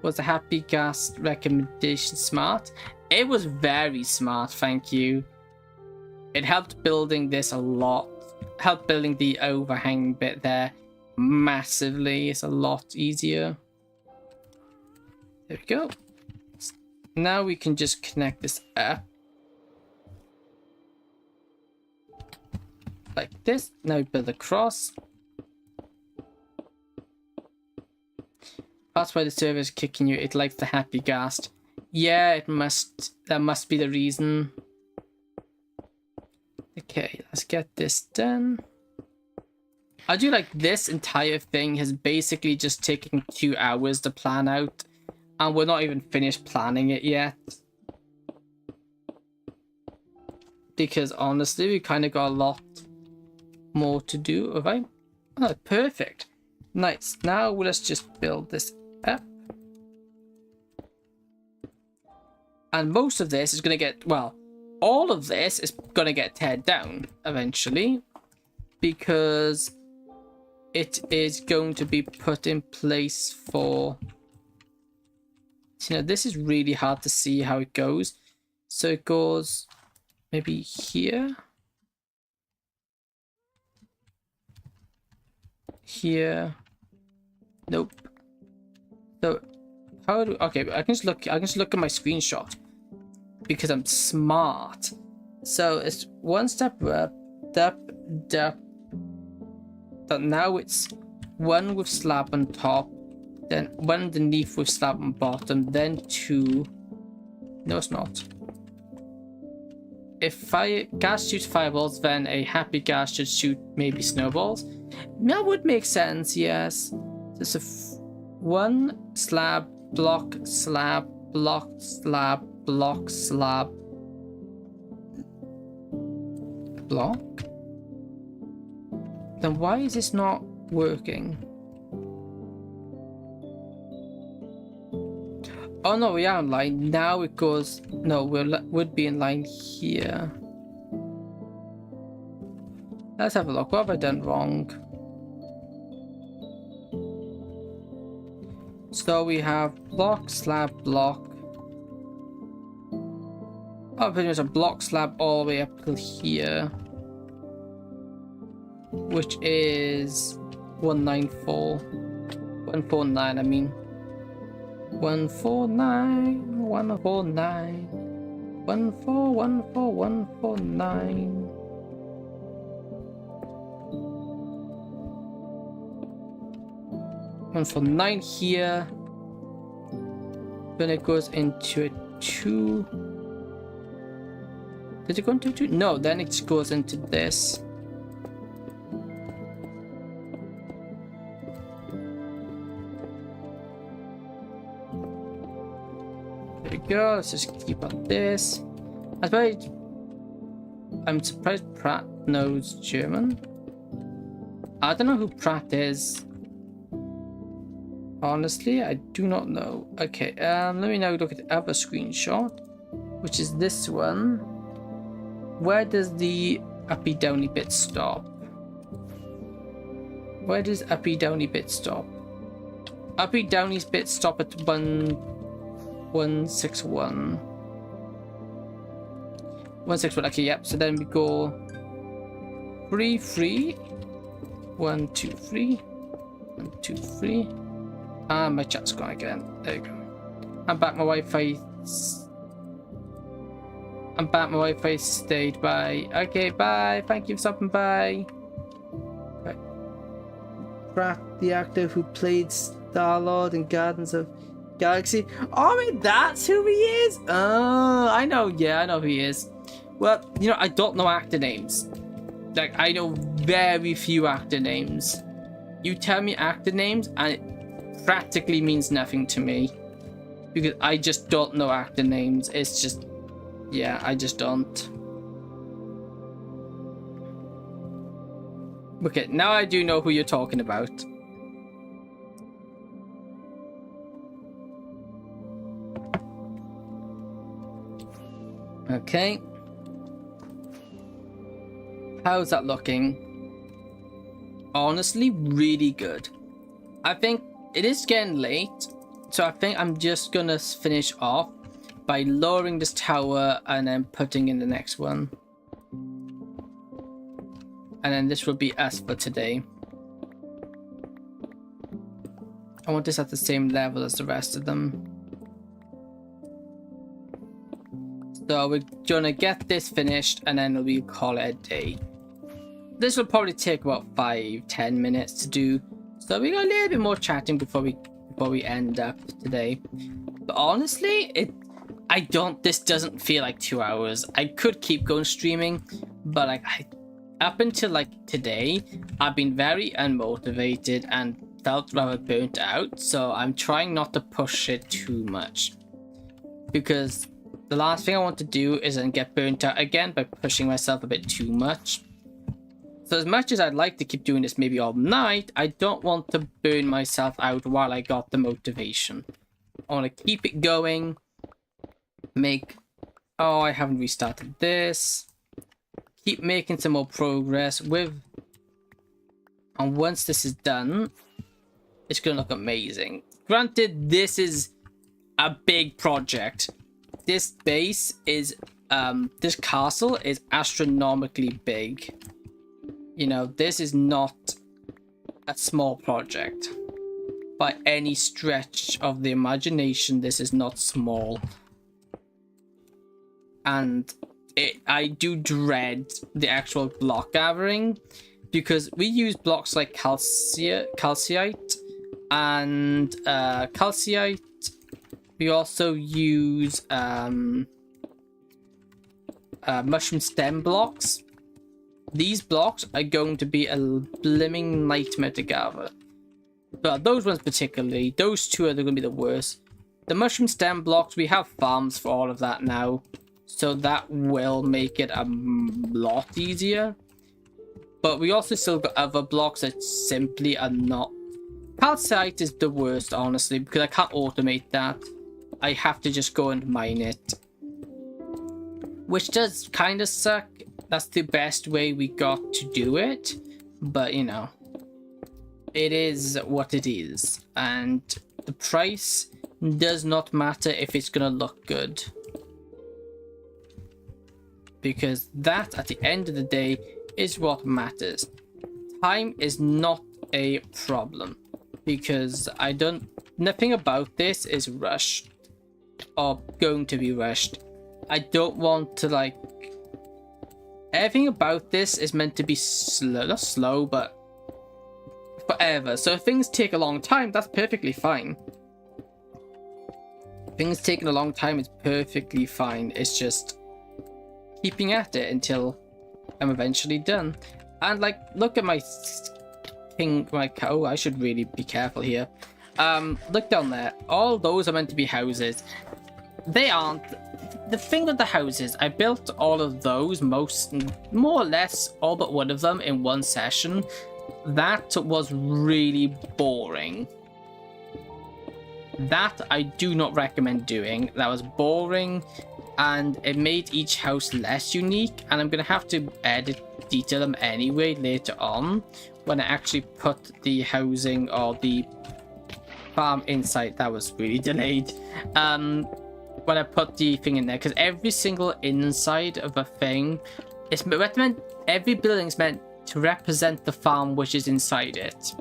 Was the happy ghast recommendation smart? It was very smart, thank you. It helped building this a lot. Helped building the overhang bit there massively. It's a lot easier. There we go. Now we can just connect this up. Like this. Now we build a cross. That's why the server is kicking you. It likes the happy ghast. Yeah, it must. That must be the reason. Okay, let's get this done. I do like this entire thing has basically just taken 2 hours to plan out, and we're not even finished planning it yet. Because honestly, we kind of got a lot more to do. Have I? Oh, perfect. Nice. Now let's just build this up. And most of this is going to get, well, all of this is going to get teared down eventually, because it is going to be put in place for, you know, this is really hard to see how it goes. So it goes maybe here, here, nope. So how do, okay, I can just look at my screenshot because I'm smart. So it's one step up, up. But now it's one with slab on top, then one underneath with slab on bottom, then 2. No, it's not. If gas shoots fireballs, then a happy gas should shoot maybe snowballs. That would make sense, yes. There's a one slab, block, slab, block, slab, block, slab, block. Then why is this not working? Oh no, we are in line. Now it goes, no, would be in line here. Let's have a look. What have I done wrong? So we have block, slab, block. Oh, pretty much a block slab all the way up till here, which is 194. 149, I mean. 149, 149, 1414, 149. One for 9 here. Then it goes into a 2. Did it go into 2? No, then it just goes into this. There we go. Let's just keep on this. I'm surprised Pratt knows German. I don't know who Pratt is. Honestly, I do not know. Okay, let me now look at the other screenshot, which is this one. Where does the uppy downy bit stop? Where does uppy downy bit stop? Uppy downy's bit stop at 161. 161. Okay, yep. So then we go 3 3. 1 2 3. 1 2 3. Ah, my chat's gone again. There you go. I'm back. My Wi-Fi. I'm back. My Wi-Fi stayed. Bye. Okay, bye. Thank you for stopping by. Right. Pratt, the actor who played Star-Lord in Guardians of Galaxy. Oh, wait, that's who he is? Oh, I know. Yeah, I know who he is. Well, you know, I don't know actor names. Like, I know very few actor names. You tell me actor names and it practically means nothing to me, because I just don't know actor names. It's just, yeah, I just don't. Okay, now I do know who you're talking about. Okay, how's that looking? Honestly, really good. I think it is getting late, so I think I'm just gonna finish off by lowering this tower and then putting in the next one. And then this will be us for today. I want this at the same level as the rest of them. So we're gonna get this finished and then we'll call it a day. This will probably take about 5-10 minutes to do. So we got a little bit more chatting before we end up today. But honestly, this doesn't feel like 2 hours. I could keep going streaming, but like up until like today, I've been very unmotivated and felt rather burnt out, so I'm trying not to push it too much, because the last thing I want to do is then get burnt out again by pushing myself a bit too much. So as much as I'd like to keep doing this maybe all night, I don't want to burn myself out while I got the motivation. I want to keep it going, oh, I haven't restarted this, keep making some more progress with, and once this is done, it's gonna look amazing. Granted, this is a big project. This base is, this castle is astronomically big. You know, this is not a small project. By any stretch of the imagination, this is not small. And I do dread the actual block gathering, because we use blocks like calcite and calcite. We also use mushroom stem blocks. These blocks are going to be a blimming nightmare to gather. But those ones particularly, those two are going to be the worst. The mushroom stem blocks, we have farms for all of that now, so that will make it a lot easier. But we also still got other blocks that simply are not. Calcite is the worst, honestly, because I can't automate that. I have to just go and mine it, which does kind of suck. That's the best way we got to do it, but you know, it is what it is, and the price does not matter if it's gonna look good, because that at the end of the day is what matters. Time is not a problem, because nothing about this is rushed or going to be rushed. I don't want to like, everything about this is meant to be slow, not slow, but forever. So if things take a long time, that's perfectly fine. Things taking a long time is perfectly fine. It's just keeping at it until I'm eventually done. And like, look at my oh, I should really be careful here. Look down there. All those are meant to be houses. They aren't. The thing with the houses, I built all of those, more or less all but one of them in one session. That was really boring. That I do not recommend doing. That was boring, and it made each house less unique, and I'm going to have to detail them anyway later on when I actually put the housing or the farm inside. That was really delayed. When I put the thing in there, because every single inside of a thing is meant, every building is meant to represent the farm which is inside it.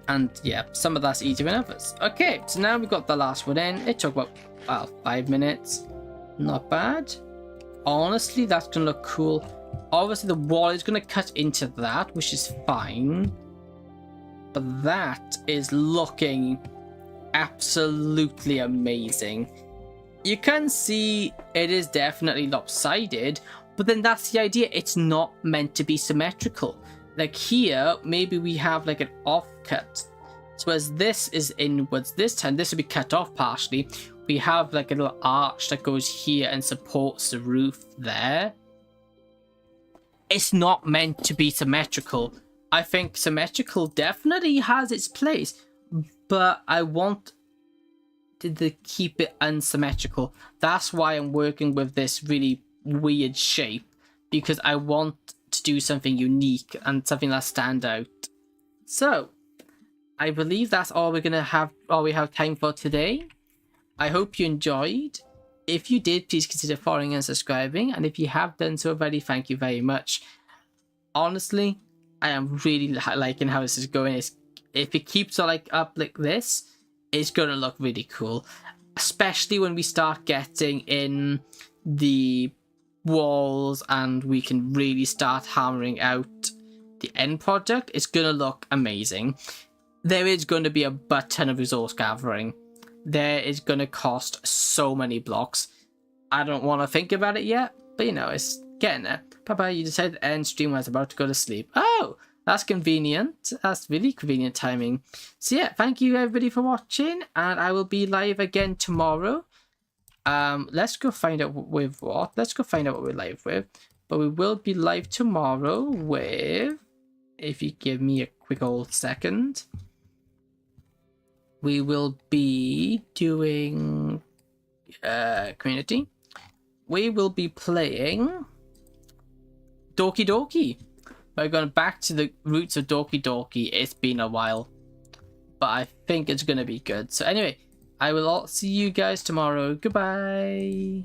And yeah, some of that's easier than others. Okay, so now we've got the last one in. It took about, well, 5 minutes. Not bad. Honestly, that's gonna look cool. Obviously the wall is gonna cut into that, which is fine, but that is looking absolutely amazing. You can see it is definitely lopsided, but then that's the idea. It's not meant to be symmetrical. Like here, maybe we have like an offcut. So as this is inwards this time, this will be cut off partially. We have like a little arch that goes here and supports the roof there. It's not meant to be symmetrical. I think symmetrical definitely has its place, but I want to keep it unsymmetrical. That's why I'm working with this really weird shape, because I want to do something unique and something that stands out. So I believe that's all we have time for today. I hope you enjoyed. If you did, please consider following and subscribing, and if you have done so already, thank you very much. Honestly, I am really liking how this is going. If it keeps up like this, it's gonna look really cool, especially when we start getting in the walls and we can really start hammering out the end product. It's gonna look amazing. There is going to be a butt ton of resource gathering. There is going to cost so many blocks. I don't want to think about it yet, but you know, it's getting there. bye. You decided to end stream when I was about to go to sleep. Oh, that's convenient. That's really convenient timing. So yeah, thank you everybody for watching, and I will be live again tomorrow. Let's go find out with what. Let's go find out what we're live with. But we will be live tomorrow with, if you give me a quick old second, we will be doing community. We will be playing Doki Doki. We're going back to the roots of Doki Doki. It's been a while, but I think it's going to be good. So anyway, I will all see you guys tomorrow. Goodbye.